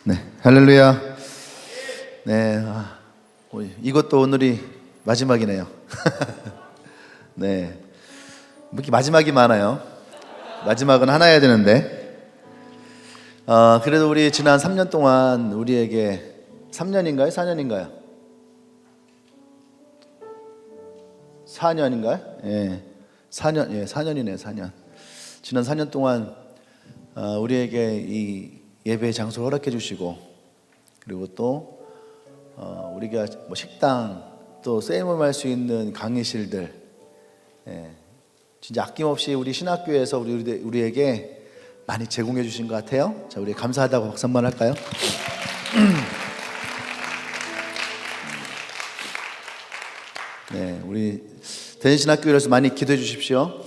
네, 할렐루야. 네, 이것도 오늘이 마지막이네요. 네, 뭐 이렇게 마지막이 많아요. 마지막은 하나여야 되는데, 그래도 우리 지난 3년 동안 우리에게 3년인가요? 4년인가요? 4년인가요? 예, 4년, 예, 4년이네요, 4년. 지난 4년 동안 우리에게 이 예배 장소를 허락해 주시고, 그리고 또 우리가 뭐 식당, 또 세이모할 수 있는 강의실들, 예, 진짜 아낌없이 우리 신학교에서 우리에게 많이 제공해 주신 것 같아요. 자, 우리 감사하다고 박수 한번 할까요? 네, 우리 대전신학교에서 많이 기도해 주십시오.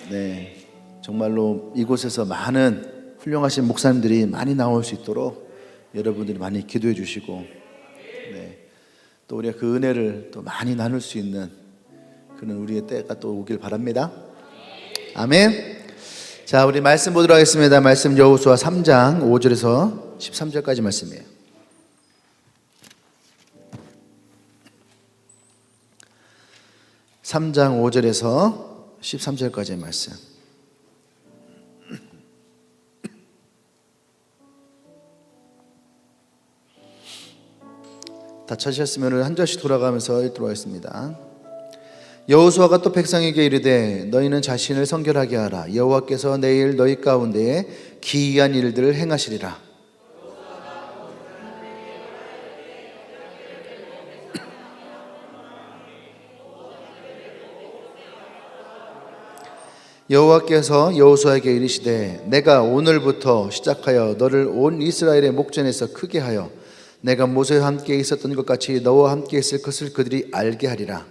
네, 정말로 이곳에서 많은 훌륭하신 목사님들이 많이 나올 수 있도록 여러분들이 많이 기도해 주시고, 네, 또 우리가 그 은혜를 또 많이 나눌 수 있는 그런 우리의 때가 또 오길 바랍니다. 아멘. 자, 우리 말씀 보도록 하겠습니다. 말씀 여호수아 3장 5절에서 13절까지 말씀이에요. (3장 5절에서 13절까지의 말씀). 다 찾으셨으면 한 절씩 돌아가면서 읽도록 하겠습니다. 여호수아가 또 백성에게 이르되 너희는 자신을 성결하게 하라. 여호와께서 내일 너희 가운데에 기이한 일들을 행하시리라. 여호와께서 여호수아에게 이르시되 내가 오늘부터 시작하여 너를 온 이스라엘의 목전에서 크게 하여 내가 모세와 함께 있었던 것 같이 너와 함께 있을 것을 그들이 알게 하리라.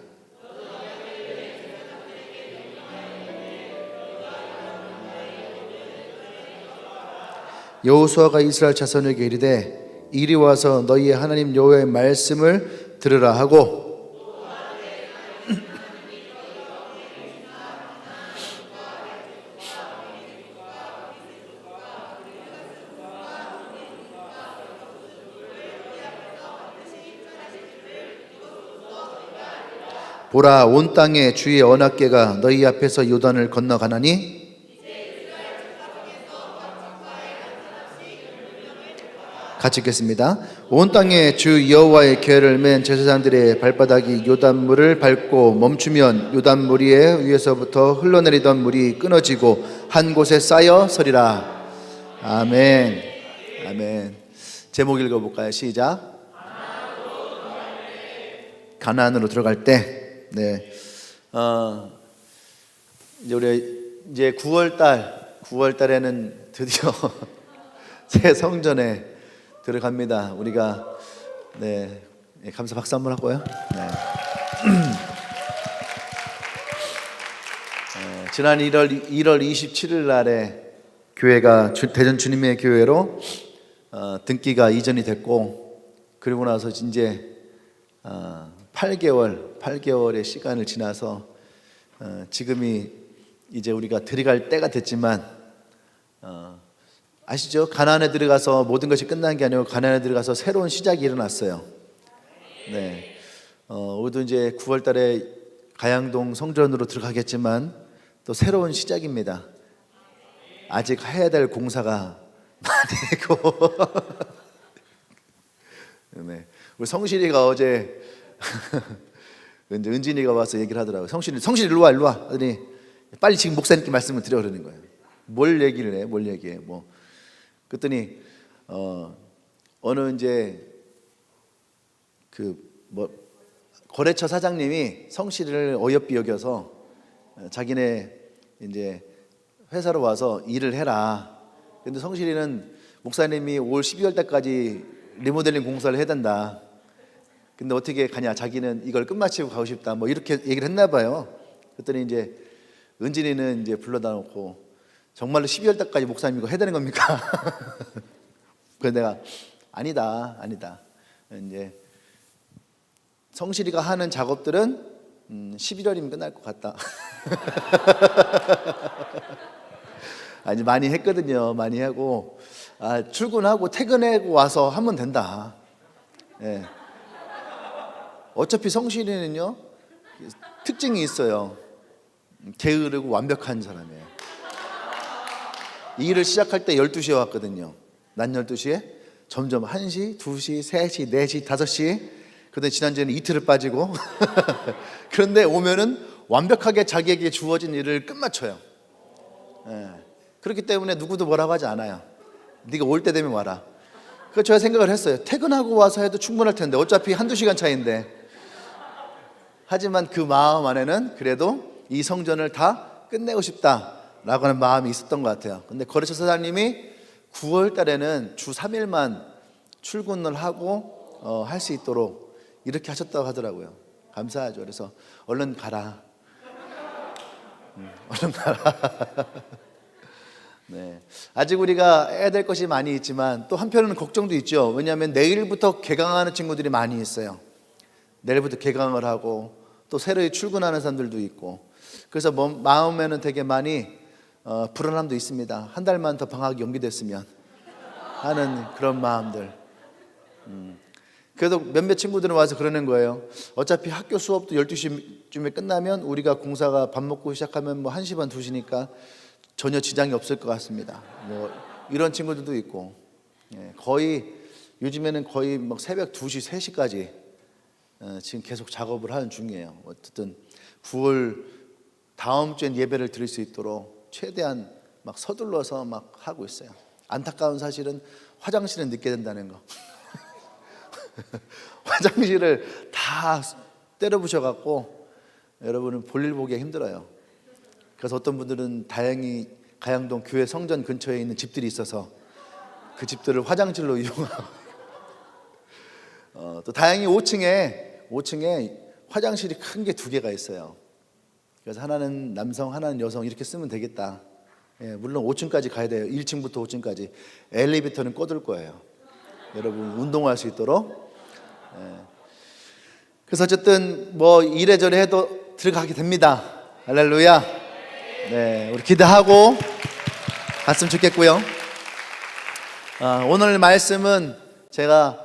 여호수아가 이스라엘 자손에게 이르되 이리 와서 너희의 하나님 여호와의 말씀을 들으라 하고, 보라, 온 땅에 주의 언약궤가 너희 앞에서 요단을 건너가나니 같이 읽겠습니다. 온 땅에 주 여호와의 궤를 맨 제사장들의 발바닥이 요단물을 밟고 멈추면 요단물 위에서부터 흘러내리던 물이 끊어지고 한 곳에 쌓여 서리라. 아멘. 아멘. 제목 읽어볼까요? 시작. 가나안으로 들어갈 때. 네, 이제 우리 이제 9월 달에는 드디어 새 성전에 들어갑니다. 우리가 네, 감사 박수 한번 하고요. 네. 지난 1월 27일 날에 교회가 대전 주님의 교회로 등기가 이전이 됐고, 그리고 나서 이제 8개월의 시간을 지나서 지금이 이제 우리가 들어갈 때가 됐지만, 아시죠? 가나안에 들어가서 모든 것이 끝난 게 아니고 가나안에 들어가서 새로운 시작이 일어났어요. 네, 우리도 이제 9월 달에 가양동 성전으로 들어가겠지만 또 새로운 시작입니다. 아직 해야 될 공사가 많이 있고 네, 우리 성실이가 어제 은진이가 와서 얘기를 하더라고요. 성실 일로 와 하더니 빨리 지금 목사님께 말씀을 드려 그러는 거예요. 뭘 얘기를 해? 뭘 얘기해? 뭐 그랬더니 어느 이제 거래처 사장님이 성실을 어여삐 여겨서 자기네 이제 회사로 와서 일을 해라. 근데 성실이는 목사님이 올 12월 달까지 리모델링 공사를 해야 된다. 근데 어떻게 가냐? 자기는 이걸 끝마치고 가고 싶다. 뭐 이렇게 얘기를 했나 봐요. 그랬더니 이제 은진이는 이제 불러다 놓고 정말로 12월 달까지 목사님 이거 해야 되는 겁니까? 그래서 내가 아니다. 이제 성실이가 하는 작업들은 11월이면 끝날 것 같다. 아니, 많이 했거든요. 많이 하고, 출근하고 퇴근하고 와서 하면 된다. 예. 어차피 성실이는요 특징이 있어요. 게으르고 완벽한 사람이에요. 이 일을 시작할 때 12시에 왔거든요. 낮 12시에 점점 1시, 2시, 3시, 4시, 5시. 그런데 지난주에는 이틀을 빠지고 그런데 오면은 완벽하게 자기에게 주어진 일을 끝마쳐요. 예. 그렇기 때문에 누구도 뭐라고 하지 않아요. 네가 올 때 되면 와라. 그래서 제가 생각을 했어요. 퇴근하고 와서 해도 충분할 텐데 어차피 1-2시간 차이인데. 하지만 그 마음 안에는 그래도 이 성전을 다 끝내고 싶다라고 하는 마음이 있었던 것 같아요. 근데 거래처 사장님이 9월 달에는 주 3일만 출근을 하고 할 수 있도록 이렇게 하셨다고 하더라고요. 감사하죠. 그래서 얼른 가라. 얼른 가라. 네. 아직 우리가 해야 될 것이 많이 있지만 또 한편으로는 걱정도 있죠. 왜냐하면 내일부터 개강하는 친구들이 많이 있어요. 내일부터 개강을 하고 또 새로 출근하는 사람들도 있고, 그래서 마음에는 되게 많이 불안함도 있습니다. 한 달만 더 방학이 연기됐으면 하는 그런 마음들. 그래도 몇몇 친구들은 와서 그러는 거예요. 어차피 학교 수업도 12시쯤에 끝나면 우리가 공사가 밥 먹고 시작하면 뭐 1시 반, 2시니까 전혀 지장이 없을 것 같습니다. 뭐 이런 친구들도 있고, 거의 요즘에는 거의 막 새벽 2시, 3시까지 지금 계속 작업을 하는 중이에요. 어쨌든 9월 다음 주엔 예배를 드릴 수 있도록 최대한 막 서둘러서 막 하고 있어요. 안타까운 사실은 화장실은 늦게 된다는 거. 화장실을 다 때려 부셔갖고 여러분은 볼일 보기가 힘들어요. 그래서 어떤 분들은 다행히 가양동 교회 성전 근처에 있는 집들이 있어서 그 집들을 화장실로 이용하고 또 다행히 5층에 화장실이 큰 게 2개가 있어요. 그래서 하나는 남성, 하나는 여성 이렇게 쓰면 되겠다. 물론 5층까지 가야 돼요. 1층부터 5층까지 엘리베이터는 꺼둘 거예요. 여러분 운동할 수 있도록. 그래서 어쨌든 뭐 이래저래 해도 들어가게 됩니다. 할렐루야. 네, 우리 기도하고 갔으면 좋겠고요. 오늘 말씀은 제가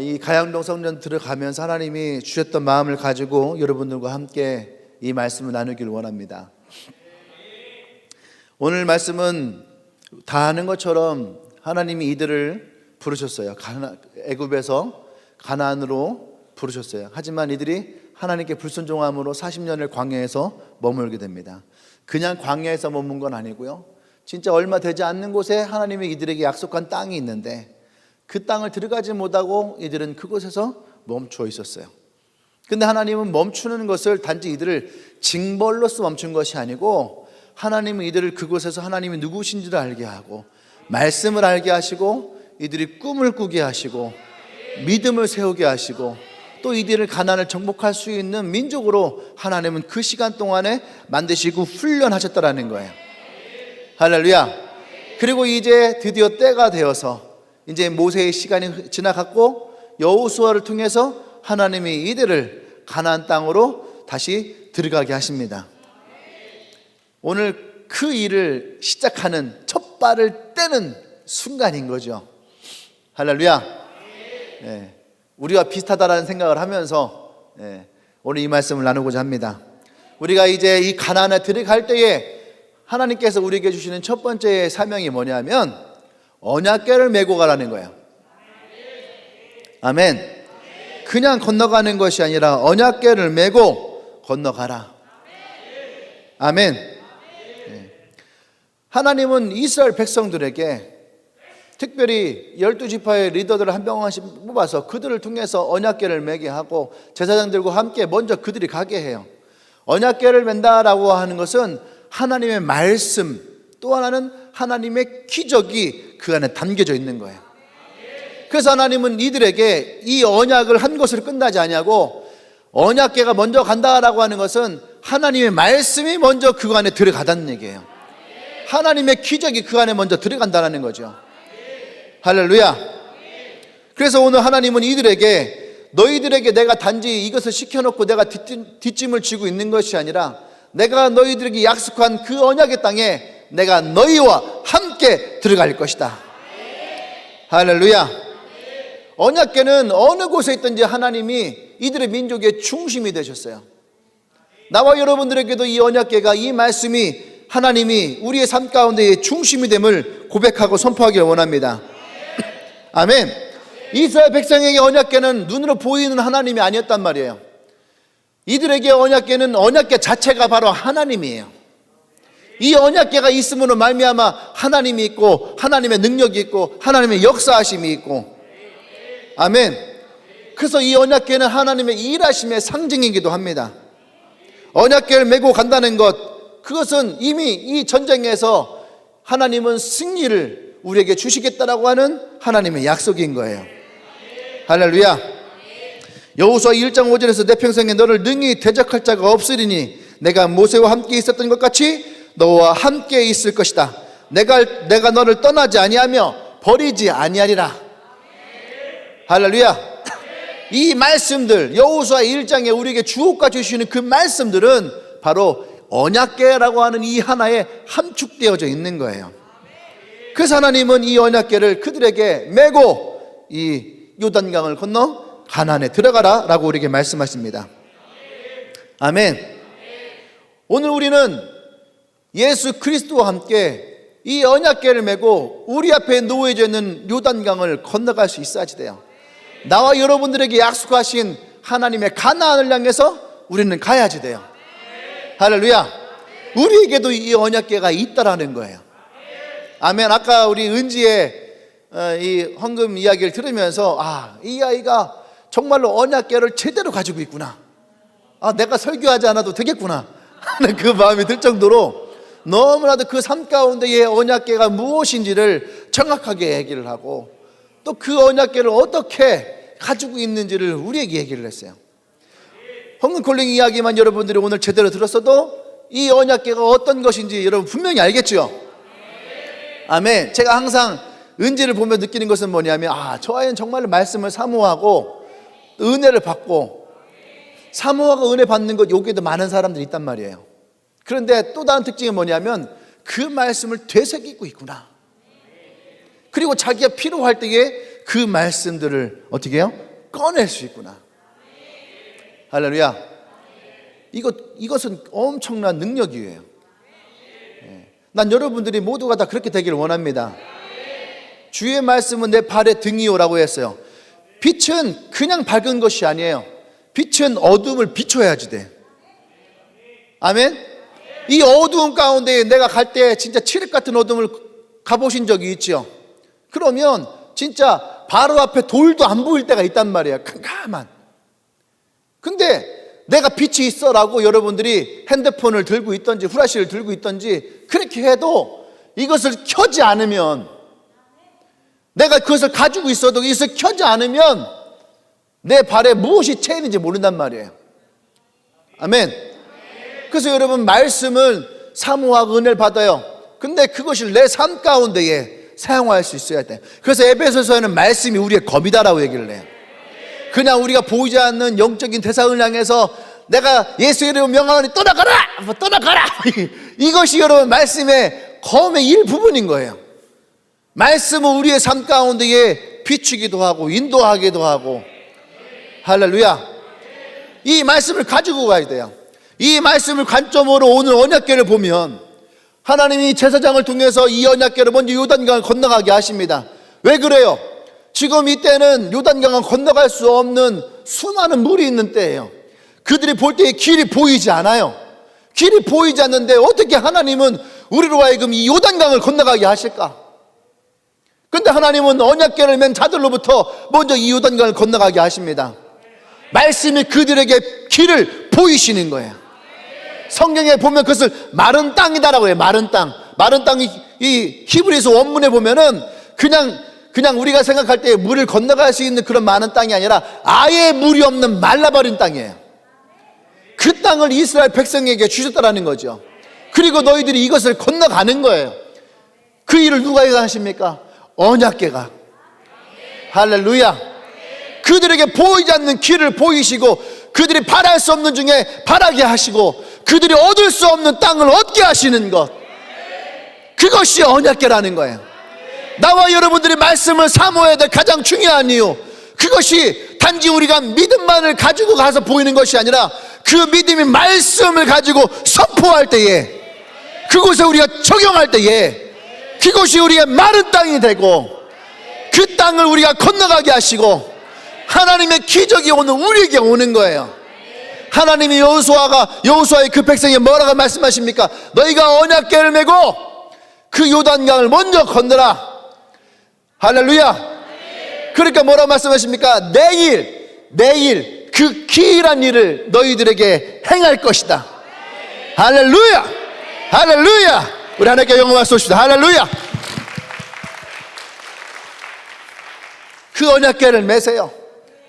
이 가양동 성전 들어가면서 하나님이 주셨던 마음을 가지고 여러분들과 함께 이 말씀을 나누기를 원합니다. 오늘 말씀은 다 아는 것처럼 하나님이 이들을 부르셨어요. 애굽에서 가나안으로 부르셨어요. 하지만 이들이 하나님께 불순종함으로 40년을 광야에서 머물게 됩니다. 그냥 광야에서 머문 건 아니고요, 진짜 얼마 되지 않는 곳에 하나님이 이들에게 약속한 땅이 있는데 그 땅을 들어가지 못하고 이들은 그곳에서 멈추어 있었어요. 근데 하나님은 멈추는 것을 단지 이들을 징벌로서 멈춘 것이 아니고 하나님은 이들을 그곳에서 하나님이 누구신지를 알게 하고 말씀을 알게 하시고 이들이 꿈을 꾸게 하시고 믿음을 세우게 하시고 또 이들을 가나안을 정복할 수 있는 민족으로 하나님은 그 시간 동안에 만드시고 훈련하셨다라는 거예요. 할렐루야. 그리고 이제 드디어 때가 되어서 이제 모세의 시간이 지나갔고 여호수아를 통해서 하나님이 이들을 가나안 땅으로 다시 들어가게 하십니다. 오늘 그 일을 시작하는 첫 발을 떼는 순간인 거죠. 할렐루야. 네. 우리와 비슷하다라는 생각을 하면서 오늘 이 말씀을 나누고자 합니다. 우리가 이제 이 가나안에 들어갈 때에 하나님께서 우리에게 주시는 첫 번째 사명이 뭐냐면 언약궤를 메고 가라는 거예요. 아멘. 그냥 건너가는 것이 아니라 언약궤를 메고 건너가라. 아멘. 하나님은 이스라엘 백성들에게 특별히 12지파의 리더들을 한 명씩 뽑아서 그들을 통해서 언약궤를 매게 하고 제사장들과 함께 먼저 그들이 가게 해요. 언약궤를 맨다라고 하는 것은 하나님의 말씀, 또 하나는 하나님의 기적이 그 안에 담겨져 있는 거예요. 그래서 하나님은 이들에게 이 언약을 한 것으로 끝나지 않냐고, 언약궤가 먼저 간다라고 하는 것은 하나님의 말씀이 먼저 그 안에 들어가다는 얘기예요. 하나님의 기적이 그 안에 먼저 들어간다는 거죠. 할렐루야. 그래서 오늘 하나님은 이들에게, 너희들에게 내가 단지 이것을 시켜놓고 내가 뒷짐을 지고 있는 것이 아니라 내가 너희들에게 약속한 그 언약의 땅에 내가 너희와 함께 들어갈 것이다. 할렐루야. 언약궤는 어느 곳에 있든지 하나님이 이들의 민족의 중심이 되셨어요. 나와 여러분들에게도 이 언약궤가, 이 말씀이 하나님이 우리의 삶 가운데의 중심이 됨을 고백하고 선포하길 원합니다. 아멘. 이스라엘 백성에게 언약궤는 눈으로 보이는 하나님이 아니었단 말이에요. 이들에게 언약궤는, 언약궤 자체가 바로 하나님이에요. 이 언약궤가 있음으로 말미암아 하나님이 있고, 하나님의 능력이 있고, 하나님의 역사하심이 있고. 아멘. 그래서 이 언약궤는 하나님의 일하심의 상징이기도 합니다. 언약궤를 메고 간다는 것, 그것은 이미 이 전쟁에서 하나님은 승리를 우리에게 주시겠다라고 하는 하나님의 약속인 거예요. 할렐루야. 여호수아 1장 5절에서 내 평생에 너를 능히 대적할 자가 없으리니 내가 모세와 함께 있었던 것 같이 너와 함께 있을 것이다. 내가 너를 떠나지 아니하며 버리지 아니하리라. 할렐루야. 이 말씀들, 여호수아 1장에 우리에게 주옥과 주시는 그 말씀들은 바로 언약궤라고 하는 이 하나에 함축되어져 있는 거예요. 그래서 하나님은 이 언약궤를 그들에게 메고 이 요단강을 건너 가나안에 들어가라 라고 우리에게 말씀하십니다. 아멘. 오늘 우리는 예수 그리스도와 함께 이 언약궤를 메고 우리 앞에 놓여져 있는 요단강을 건너갈 수 있어야지 돼요. 나와 여러분들에게 약속하신 하나님의 가나안을 향해서 우리는 가야지 돼요. 할렐루야. 우리에게도 이 언약궤가 있다라는 거예요. 아멘. 아까 우리 은지의 이 헌금 이야기를 들으면서 이 아이가 정말로 언약궤를 제대로 가지고 있구나, 내가 설교하지 않아도 되겠구나 하는 그 마음이 들 정도로 너무나도 그 삶 가운데의 언약궤가 무엇인지를 정확하게 얘기를 하고, 또 그 언약궤를 어떻게 가지고 있는지를 우리에게 얘기를 했어요. 헌금 콜링 이야기만 여러분들이 오늘 제대로 들었어도 이 언약궤가 어떤 것인지 여러분 분명히 알겠죠? 아멘. 제가 항상 은지를 보며 느끼는 것은 뭐냐면 저 아이는 정말 말씀을 사모하고 은혜를 받고, 사모하고 은혜 받는 것 여기에도 많은 사람들이 있단 말이에요. 그런데 또 다른 특징이 뭐냐면 그 말씀을 되새기고 있구나. 그리고 자기가 필요할 때에 그 말씀들을 어떻게 해요? 꺼낼 수 있구나. 할렐루야. 이것은 엄청난 능력이에요. 난 여러분들이 모두가 다 그렇게 되기를 원합니다. 주의 말씀은 내 발의 등이요라고 했어요. 빛은 그냥 밝은 것이 아니에요. 빛은 어둠을 비춰야지 돼. 아멘. 이 어두운 가운데 내가 갈 때 진짜 칠흑 같은 어둠을 가보신 적이 있죠? 그러면 진짜 바로 앞에 돌도 안 보일 때가 있단 말이에요. 캄캄한. 근데 내가 빛이 있어라고 여러분들이 핸드폰을 들고 있든지 후라시를 들고 있든지 그렇게 해도 이것을 켜지 않으면, 내가 그것을 가지고 있어도 이것을 켜지 않으면 내 발에 무엇이 채이는지 모른단 말이에요. 아멘. 그래서 여러분, 말씀을 사모하고 은혜를 받아요. 근데 그것을 내 삶 가운데에 사용할 수 있어야 돼. 그래서 에베소서에는 말씀이 우리의 검이다라고 얘기를 해요. 그냥 우리가 보이지 않는 영적인 대상을 향해서 내가 예수의 이름으로 명하노니 떠나가라! 떠나가라! 이것이 여러분 말씀의 검의 일부분인 거예요. 말씀은 우리의 삶 가운데에 비추기도 하고 인도하기도 하고. 할렐루야. 이 말씀을 가지고 가야 돼요. 이 말씀을 관점으로 오늘 언약궤를 보면 하나님이 제사장을 통해서 이 언약궤를 먼저 요단강을 건너가게 하십니다. 왜 그래요? 지금 이때는 요단강을 건너갈 수 없는 수많은 물이 있는 때예요. 그들이 볼 때에 길이 보이지 않아요. 길이 보이지 않는데 어떻게 하나님은 우리로 하여금 이 요단강을 건너가게 하실까? 근데 하나님은 언약궤를 맨 자들로부터 먼저 이 요단강을 건너가게 하십니다. 말씀이 그들에게 길을 보이시는 거예요. 성경에 보면 그것을 마른 땅이다라고 해요. 마른 땅. 마른 땅이 이 히브리서 원문에 보면은 그냥 우리가 생각할 때 물을 건너갈 수 있는 그런 많은 땅이 아니라 아예 물이 없는 말라버린 땅이에요. 그 땅을 이스라엘 백성에게 주셨다라는 거죠. 그리고 너희들이 이것을 건너가는 거예요. 그 일을 누가 하십니까? 언약궤가. 할렐루야. 그들에게 보이지 않는 길을 보이시고, 그들이 바랄 수 없는 중에 바라게 하시고, 그들이 얻을 수 없는 땅을 얻게 하시는 것. 그것이 언약궤라는 거예요. 나와 여러분들이 말씀을 사모해야 될 가장 중요한 이유, 그것이 단지 우리가 믿음만을 가지고 가서 보이는 것이 아니라 그 믿음이 말씀을 가지고 선포할 때에, 그곳에 우리가 적용할 때에 그것이 우리의 마른 땅이 되고 그 땅을 우리가 건너가게 하시고 하나님의 기적이 오는 우리에게 오는 거예요. 하나님이 여호수아의 그 백성에게 뭐라고 말씀하십니까? 너희가 언약궤를 메고 그 요단강을 먼저 건너라. 할렐루야. 그러니까 뭐라고 말씀하십니까? 내일 그 기이한 일을 너희들에게 행할 것이다. 할렐루야. 할렐루야. 우리 하나님께 영광을 쏘십시다. 할렐루야. 그 언약궤를 메세요.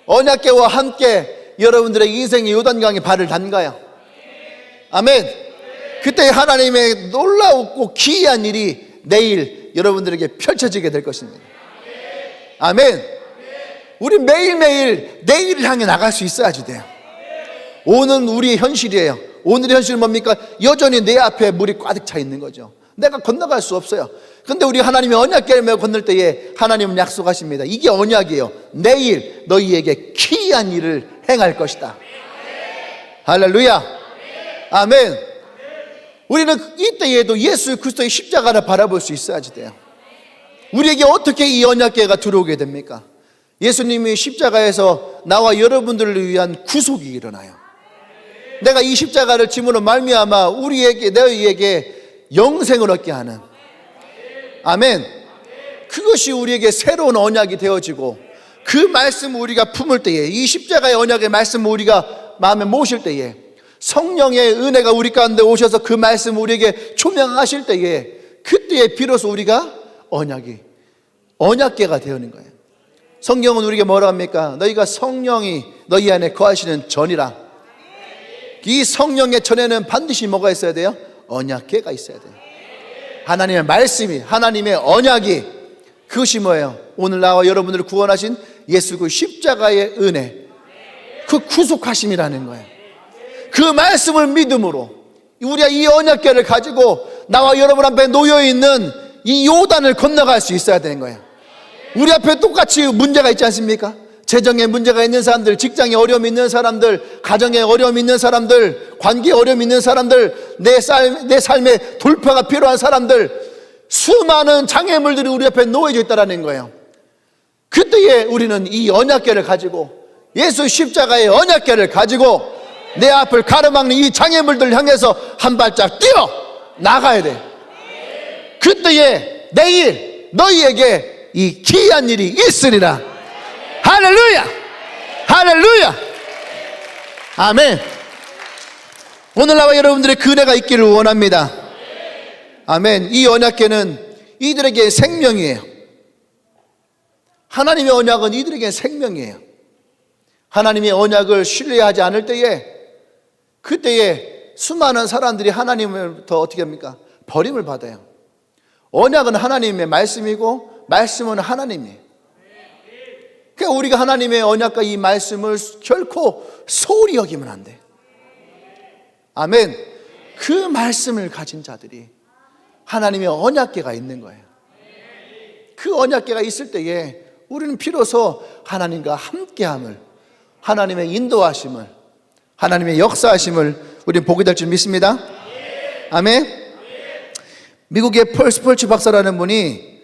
언약궤와 함께 여러분들의 인생의 요단강에 발을 담가요. 아멘. 그때 하나님의 놀라웠고 기이한 일이 내일 여러분들에게 펼쳐지게 될 것입니다. 아멘. 우리 매일매일 내일을 향해 나갈 수 있어야지 돼요. 오늘 우리의 현실이에요. 오늘의 현실은 뭡니까? 여전히 내 앞에 물이 꽉 차 있는 거죠. 내가 건너갈 수 없어요. 근데 우리 하나님의 언약궤를 메고 건널 때에 하나님은 약속하십니다. 이게 언약이에요. 내일 너희에게 기이한 일을 행할 것이다. 할렐루야. 아멘. 우리는 이때에도 예수 그리스도의 십자가를 바라볼 수 있어야지 돼요. 우리에게 어떻게 이 언약궤가 들어오게 됩니까? 예수님이 십자가에서 나와 여러분들을 위한 구속이 일어나요. 내가 이 십자가를 짐으로 말미암아 너희에게 영생을 얻게 하는, 아멘. 그것이 우리에게 새로운 언약이 되어지고 그 말씀을 우리가 품을 때에, 이 십자가의 언약의 말씀을 우리가 마음에 모실 때에 성령의 은혜가 우리 가운데 오셔서 그 말씀을 우리에게 조명하실 때에, 그때에 비로소 우리가 언약궤가 되어는 거예요. 성경은 우리에게 뭐라고 합니까? 너희가 성령이 너희 안에 거하시는 전이라. 이 성령의 전에는 반드시 뭐가 있어야 돼요? 언약궤가 있어야 돼요. 하나님의 말씀이, 하나님의 언약이, 그것이 뭐예요? 오늘 나와 여러분들을 구원하신 예수 그 십자가의 은혜, 그 구속하심이라는 거예요. 그 말씀을 믿음으로 우리가 이 언약궤를 가지고 나와 여러분 앞에 놓여있는 이 요단을 건너갈 수 있어야 되는 거예요. 우리 앞에 똑같이 문제가 있지 않습니까? 재정에 문제가 있는 사람들, 직장에 어려움이 있는 사람들, 가정에 어려움이 있는 사람들, 관계에 어려움이 있는 사람들, 내 삶에 돌파가 필요한 사람들, 수많은 장애물들이 우리 앞에 놓여져 있다는 거예요. 그때에 우리는 이 언약궤를 가지고, 예수 십자가의 언약궤를 가지고 내 앞을 가로막는 이 장애물들을 향해서 한 발짝 뛰어 나가야 돼. 그때에 내일 너희에게 이 기이한 일이 있으리라. 할렐루야. 할렐루야. 아멘. 오늘 나와 여러분들의 그 은혜가 있기를 원합니다. 아멘. 이 언약궤는 이들에게 생명이에요. 하나님의 언약은 이들에게 생명이에요. 하나님의 언약을 신뢰하지 않을 때에, 그때에 수많은 사람들이 하나님을부터 어떻게 합니까? 버림을 받아요. 언약은 하나님의 말씀이고 말씀은 하나님이에요. 그러니까 우리가 하나님의 언약과 이 말씀을 결코 소홀히 여기면 안 돼. 아멘. 그 말씀을 가진 자들이 하나님의 언약궤가 있는 거예요. 그 언약궤가 있을 때에 우리는 비로소 하나님과 함께함을, 하나님의 인도하심을, 하나님의 역사하심을 우리는 보게 될 줄 믿습니다. 아멘. 미국의 폴 스폴츠 박사라는 분이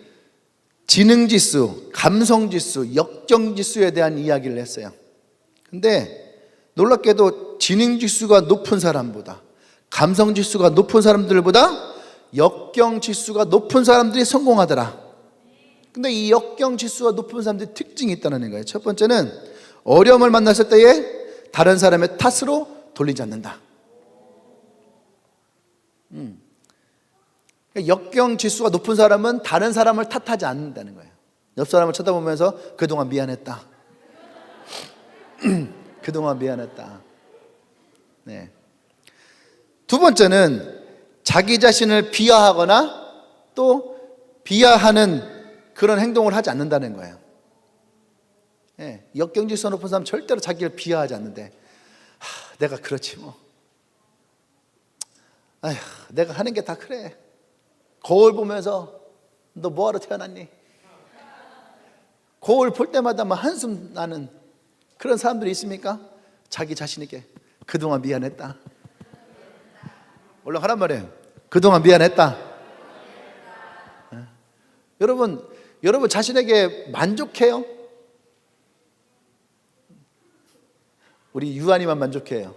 지능지수, 감성지수, 역정지수에 대한 이야기를 했어요. 근데 놀랍게도 지능지수가 높은 사람보다, 감성지수가 높은 사람들보다 역경지수가 높은 사람들이 성공하더라. 근데 이 역경지수가 높은 사람들이 특징이 있다는 거예요. 첫 번째는 어려움을 만났을 때에 다른 사람의 탓으로 돌리지 않는다. 역경지수가 높은 사람은 다른 사람을 탓하지 않는다는 거예요. 옆 사람을 쳐다보면서 그동안 미안했다. 그동안 미안했다. 네. 두 번째는 자기 자신을 비하하거나 또 비하하는 그런 행동을 하지 않는다는 거예요. 네. 역경지수가 높은 사람은 절대로 자기를 비하하지 않는데, 내가 그렇지 뭐. 아휴, 내가 하는 게 다 그래. 거울 보면서 너 뭐하러 태어났니? 거울 볼 때마다 막 한숨 나는 그런 사람들이 있습니까? 자기 자신에게 그동안 미안했다. 얼른 하란 말이에요. 그동안 미안했다. 여러분 자신에게 만족해요? 우리 유한이만 만족해요.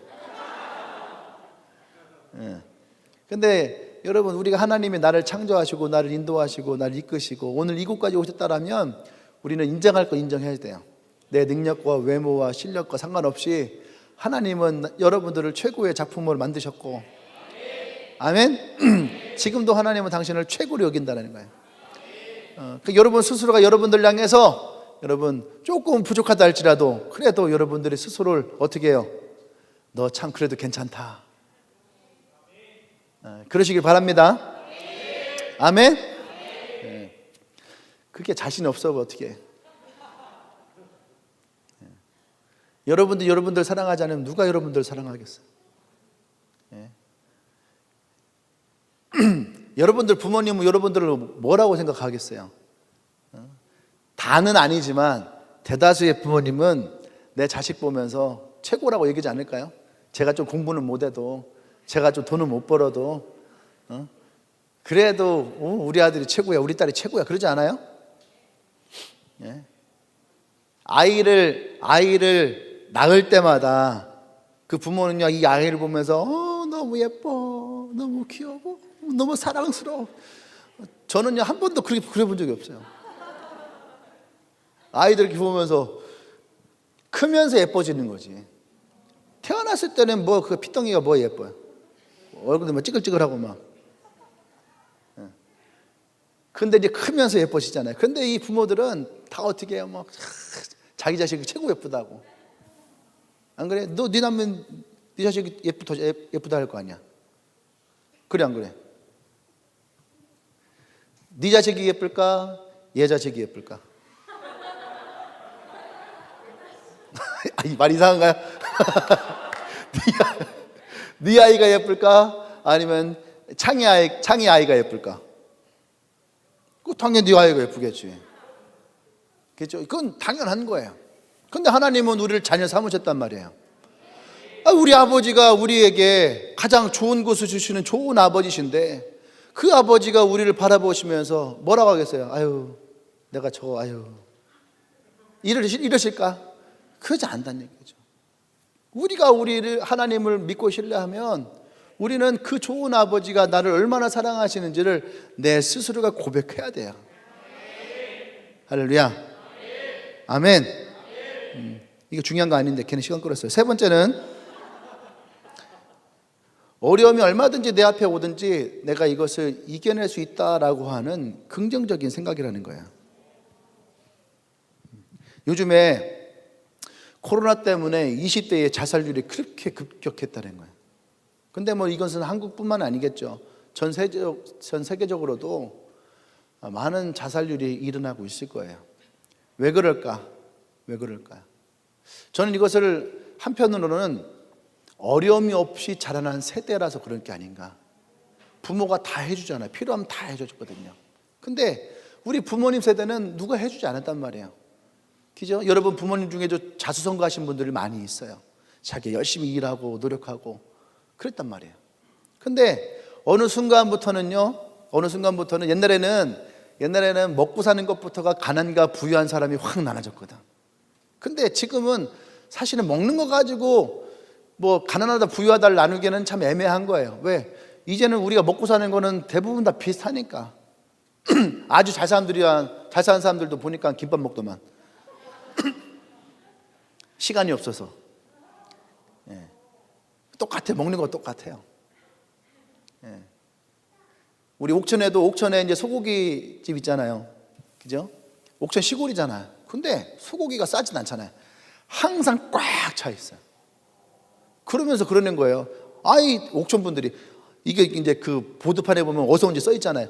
근데 여러분, 우리가 하나님이 나를 창조하시고 나를 인도하시고 나를 이끄시고 오늘 이곳까지 오셨다라면 우리는 인정할 거 인정해야 돼요. 내 능력과 외모와 실력과 상관없이 하나님은 여러분들을 최고의 작품으로 만드셨고, 아멘. 지금도 하나님은 당신을 최고로 여긴다는 거예요. 여러분 스스로가 여러분들 향해서 여러분 조금 부족하다 할지라도 그래도 여러분들이 스스로를 어떻게 해요? 너 참 그래도 괜찮다. 그러시길 바랍니다. 아멘. 그게 자신 없어 어떻게 해? 여러분들 사랑하지 않으면 누가 여러분들 사랑하겠어요? 여러분들 부모님은 여러분들을 뭐라고 생각하겠어요? 다는 아니지만 대다수의 부모님은 내 자식 보면서 최고라고 얘기하지 않을까요? 제가 좀 공부는 못해도, 제가 좀 돈을 못 벌어도 그래도 우리 아들이 최고야, 우리 딸이 최고야, 그러지 않아요? 아이를 낳을 때마다 그 부모는요, 이 아이를 보면서 너무 예뻐, 너무 귀여워, 너무 사랑스러워. 저는요 한 번도 그래 본 적이 없어요. 아이들 이렇게 보면서 크면서 예뻐지는 거지. 태어났을 때는 뭐 그 피덩이가 뭐 예뻐요. 얼굴도 뭐 찌글찌글하고 막. 근데 이제 크면서 예뻐지잖아요. 근데 이 부모들은 다 어떻게 해요? 막 자기 자식이 최고 예쁘다고. 안 그래? 너 네 남면 네 자식이 예쁘다 할 거 아니야. 그래 안 그래? 네 자식이 예쁠까? 얘 자식이 예쁠까? 이 말 이상한가요? 네 아이가 예쁠까? 아니면 창이 아이가 예쁠까? 그 당연히 네 아이가 예쁘겠지. 그렇죠? 그건 당연한 거예요. 근데 하나님은 우리를 자녀 삼으셨단 말이에요. 우리 아버지가 우리에게 가장 좋은 것을 주시는 좋은 아버지신데 그 아버지가 우리를 바라보시면서 뭐라고 하겠어요? 아유, 내가 이러실까? 그러지 않다는 얘기죠. 우리가 하나님을 믿고 신뢰하면 우리는 그 좋은 아버지가 나를 얼마나 사랑하시는지를 내 스스로가 고백해야 돼요. 할렐루야. 아멘. 이게 중요한 거 아닌데 괜히 시간 끌었어요. 세 번째는 어려움이 얼마든지 내 앞에 오든지 내가 이것을 이겨낼 수 있다라고 하는 긍정적인 생각이라는 거예요. 요즘에 코로나 때문에 20대의 자살률이 그렇게 급격했다는 거예요. 근데 뭐 이것은 한국뿐만 아니겠죠. 전 세계적으로도 많은 자살률이 일어나고 있을 거예요. 왜 그럴까? 저는 이것을 한편으로는 어려움이 없이 자라난 세대라서 그런 게 아닌가. 부모가 다 해주잖아요. 필요하면 다 해줬거든요. 근데 우리 부모님 세대는 누가 해주지 않았단 말이에요. 그죠? 여러분 부모님 중에도 자수성가하신 분들이 많이 있어요. 자기 열심히 일하고 노력하고 그랬단 말이에요. 근데 어느 순간부터는 옛날에는 먹고 사는 것부터가 가난과 부유한 사람이 확 나눠졌거든. 근데 지금은 사실은 먹는 거 가지고 뭐 가난하다 부유하다를 나누기에는 참 애매한 거예요. 왜? 이제는 우리가 먹고 사는 거는 대부분 다 비슷하니까. 아주 잘 사는 사람들도 보니까 김밥 먹더만. 시간이 없어서. 똑같아. 먹는 거 똑같아요. 우리 옥천에 이제 소고기 집 있잖아요. 그죠? 옥천 시골이잖아요. 근데 소고기가 싸진 않잖아요. 항상 꽉 차 있어요. 그러면서 그러는 거예요. 옥천 분들이 이게 이제 그 보드판에 보면 어서 온지 써 있잖아요.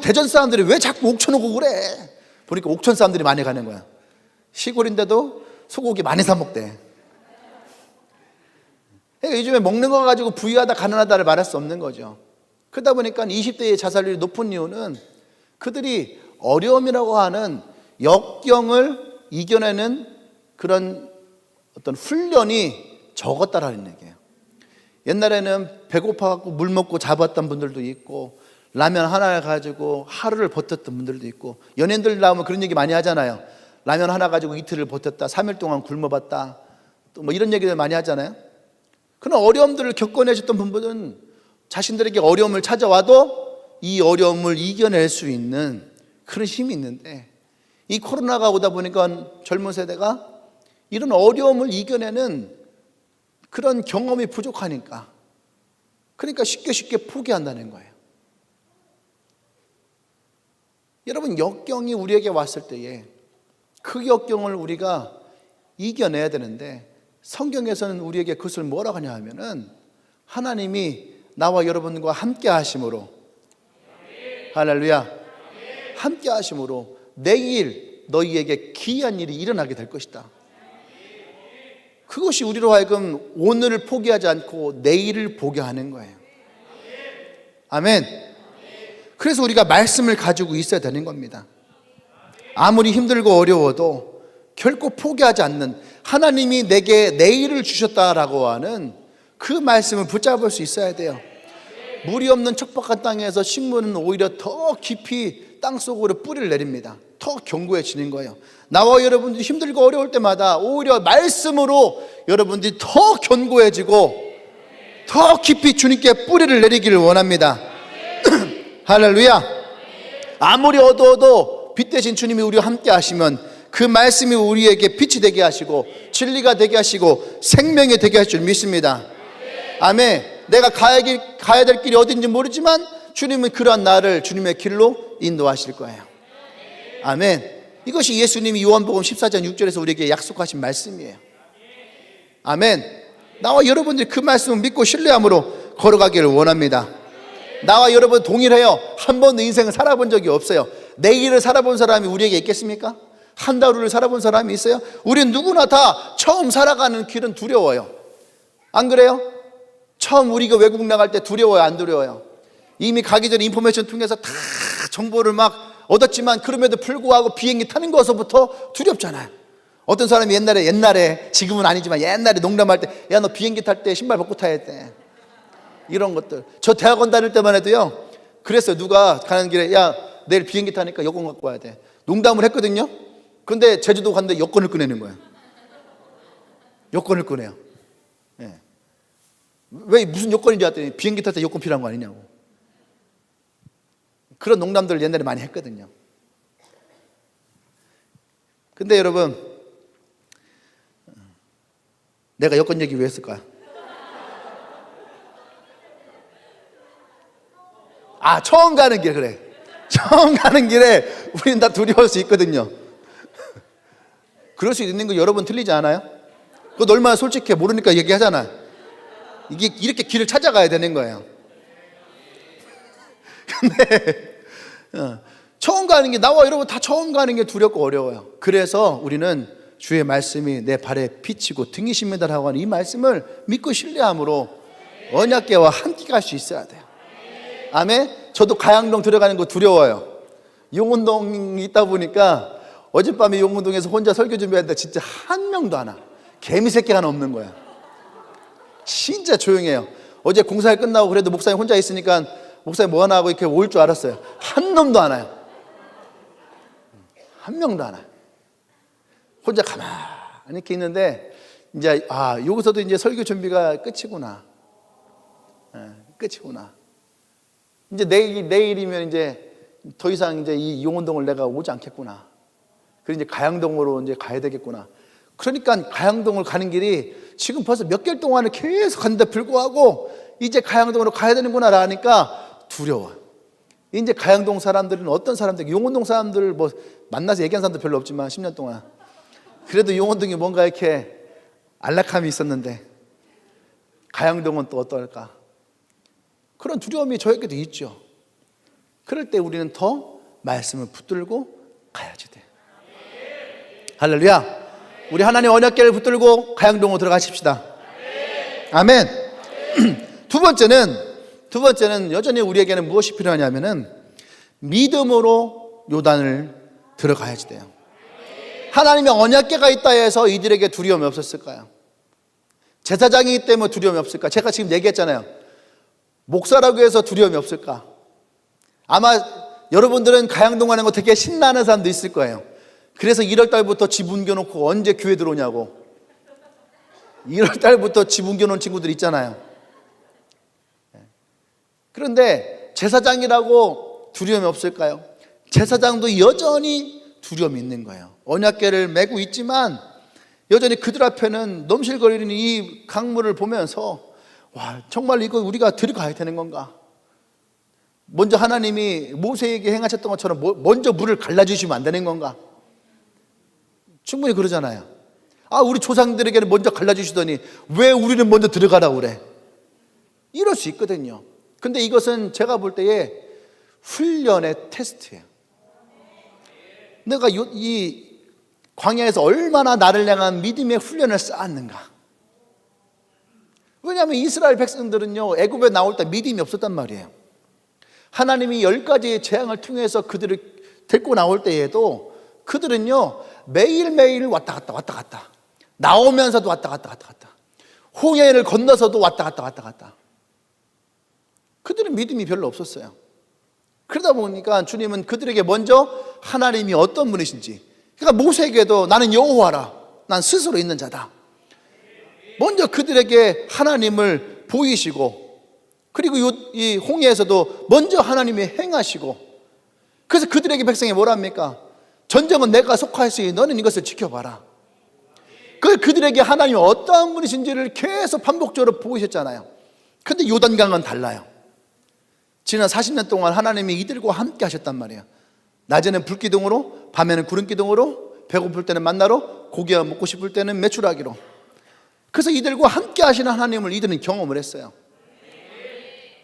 대전 사람들이 왜 자꾸 옥천 오고 그래? 보니까 옥천 사람들이 많이 가는 거야. 시골인데도 소고기 많이 사 먹대. 그러니까 요즘에 먹는 거 가지고 부유하다 가난하다를 말할 수 없는 거죠. 그러다 보니까 20대의 자살률이 높은 이유는 그들이 어려움이라고 하는 역경을 이겨내는 그런 어떤 훈련이 적었다라는 얘기예요. 옛날에는 배고파갖고 물 먹고 잡았던 분들도 있고, 라면 하나 가지고 하루를 버텼던 분들도 있고, 연예인들 나오면 그런 얘기 많이 하잖아요. 라면 하나 가지고 이틀을 버텼다, 3일 동안 굶어봤다, 또 뭐 이런 얘기들 많이 하잖아요. 그런 어려움들을 겪어내셨던 분들은 자신들에게 어려움을 찾아와도 이 어려움을 이겨낼 수 있는 그런 힘이 있는데, 이 코로나가 오다 보니까 젊은 세대가 이런 어려움을 이겨내는 그런 경험이 부족하니까, 그러니까 쉽게 포기한다는 거예요. 여러분, 역경이 우리에게 왔을 때에 그 역경을 우리가 이겨내야 되는데, 성경에서는 우리에게 그것을 뭐라고 하냐 하면은 하나님이 나와 여러분과 함께 하심으로, 할렐루야, 함께 하심으로 내일 너희에게 기이한 일이 일어나게 될 것이다. 그것이 우리로 하여금 오늘을 포기하지 않고 내일을 보게 하는 거예요. 아멘. 그래서 우리가 말씀을 가지고 있어야 되는 겁니다. 아무리 힘들고 어려워도 결코 포기하지 않는, 하나님이 내게 내일을 주셨다라고 하는 그 말씀을 붙잡을 수 있어야 돼요. 물이 없는 척박한 땅에서 식물은 오히려 더 깊이 땅속으로 뿌리를 내립니다. 더 견고해지는 거예요. 나와 여러분들이 힘들고 어려울 때마다 오히려 말씀으로 여러분들이 더 견고해지고 더 깊이 주님께 뿌리를 내리기를 원합니다. 할렐루야. 아무리 어두워도 빛 대신 주님이 우리와 함께 하시면 그 말씀이 우리에게 빛이 되게 하시고 진리가 되게 하시고 생명이 되게 하실 줄 믿습니다. 아멘. 내가 가야 될 길이 어딘지 모르지만 주님은 그러한 나를 주님의 길로 인도하실 거예요. 아멘. 이것이 예수님이 요한복음 14장 6절에서 우리에게 약속하신 말씀이에요. 아멘. 나와 여러분들이 그 말씀을 믿고 신뢰함으로 걸어가기를 원합니다. 나와 여러분 동일해요. 한 번도 인생을 살아본 적이 없어요. 내일을 살아본 사람이 우리에게 있겠습니까? 한 달 후를 살아본 사람이 있어요? 우리는 누구나 다 처음 살아가는 길은 두려워요. 안 그래요? 처음 우리가 외국 나갈 때 두려워요, 안 두려워요? 이미 가기 전에 인포메이션 통해서 다 정보를 막 얻었지만 그럼에도 불구하고 비행기 타는 것부터 두렵잖아요. 어떤 사람이 옛날에 지금은 아니지만 옛날에 농담할 때, 야, 너 비행기 탈 때 신발 벗고 타야 돼, 이런 것들. 저 대학원 다닐 때만 해도요, 그랬어요. 누가 가는 길에, 야, 내일 비행기 타니까 여권 갖고 와야 돼, 농담을 했거든요. 근데 제주도 갔는데 여권을 꺼내는 거예요. 여권을 꺼내요. 예. 왜 무슨 여권인지 알았더니 비행기 탈 때 여권 필요한 거 아니냐고. 그런 농담들을 옛날에 많이 했거든요. 근데 여러분, 내가 여권 얘기 왜 했을까요? 처음 가는 길, 그래. 처음 가는 길에 우리는 다 두려울 수 있거든요. 그럴 수 있는 거 여러분 틀리지 않아요? 그거 얼마나 솔직해. 모르니까 얘기하잖아. 이게 이렇게 길을 찾아가야 되는 거예요. 근데 처음 가는 게, 나와 여러분 다 처음 가는 게 두렵고 어려워요. 그래서 우리는 주의 말씀이 내 발에 비치고 등이십니다라고 하는 이 말씀을 믿고 신뢰함으로 언약궤와 함께 갈 수 있어야 돼요. 아멘. 저도 가양동 들어가는 거 두려워요. 용운동이 있다 보니까 어젯밤에 용운동에서 혼자 설교 준비하는데 진짜 한 명도 안 와. 개미새끼 하나 없는 거야. 진짜 조용해요. 어제 공사일 끝나고 그래도 목사님 혼자 있으니까 목사님 뭐 하나 하고 이렇게 올 줄 알았어요. 한 놈도 안 와요. 한 명도 안 와요. 혼자 가만히 이렇게 있는데 이제 여기서도 이제 설교 준비가 끝이구나. 끝이구나. 이제 내일이면 이제 더 이상 이제 이 용운동을 내가 오지 않겠구나. 그리고 이제 가양동으로 이제 가야 되겠구나. 그러니까 가양동을 가는 길이 지금 벌써 몇 개월 동안을 계속 갔는데 불구하고 이제 가양동으로 가야 되는구나 하니까 두려워. 이제 가양동 사람들은 어떤 사람들, 용운동 사람들 뭐 만나서 얘기한 사람도 별로 없지만 10년 동안 그래도 용운동이 뭔가 이렇게 안락함이 있었는데 가양동은 또 어떨까? 그런 두려움이 저에게도 있죠. 그럴 때 우리는 더 말씀을 붙들고 가야지 돼. 할렐루야. 우리 하나님 언약궤를 붙들고 가양동으로 들어가십시다. 아멘. 두 두 번째는 여전히 우리에게는 무엇이 필요하냐면은 믿음으로 요단을 들어가야지 돼요. 하나님의 언약궤가 있다 해서 이들에게 두려움이 없었을까요? 제사장이기 때문에 두려움이 없을까? 제가 지금 얘기했잖아요. 목사라고 해서 두려움이 없을까? 아마 여러분들은 가양동 가는 거 되게 신나는 사람도 있을 거예요. 그래서 1월 달부터 집 옮겨놓고 언제 교회 들어오냐고. 1월 달부터 집 옮겨놓은 친구들 있잖아요. 그런데 제사장이라고 두려움이 없을까요? 제사장도 여전히 두려움이 있는 거예요. 언약궤를 메고 있지만 여전히 그들 앞에는 넘실거리는 이 강물을 보면서 와, 정말 이거 우리가 들어가야 되는 건가? 먼저 하나님이 모세에게 행하셨던 것처럼 먼저 물을 갈라주시면 안 되는 건가? 충분히 그러잖아요. 아, 우리 조상들에게는 먼저 갈라주시더니 왜 우리는 먼저 들어가라고 그래? 이럴 수 있거든요. 근데 이것은 제가 볼 때에 훈련의 테스트예요. 내가 이 광야에서 얼마나 나를 향한 믿음의 훈련을 쌓았는가. 왜냐하면 이스라엘 백성들은요, 애굽에 나올 때 믿음이 없었단 말이에요. 하나님이 10가지의 재앙을 통해서 그들을 데리고 나올 때에도 그들은요, 매일매일 왔다 갔다 나오면서도 왔다 갔다 홍해를 건너서도 왔다 갔다 그들은 믿음이 별로 없었어요. 그러다 보니까 주님은 그들에게 먼저 하나님이 어떤 분이신지, 그러니까 모세에게도 나는 여호와라, 난 스스로 있는 자다, 먼저 그들에게 하나님을 보이시고, 그리고 이 홍해에서도 먼저 하나님이 행하시고, 그래서 그들에게 백성이 뭐랍니까? 전쟁은 내가 속하였으니 너는 이것을 지켜봐라. 그들에게 하나님이 어떠한 분이신지를 계속 반복적으로 보이셨잖아요. 그런데 요단강은 달라요. 지난 40년 동안 하나님이 이들과 함께 하셨단 말이에요. 낮에는 불기둥으로, 밤에는 구름기둥으로, 배고플 때는 만나로, 고기가 먹고 싶을 때는 메추라기로. 그래서 이들과 함께 하시는 하나님을 이들은 경험을 했어요.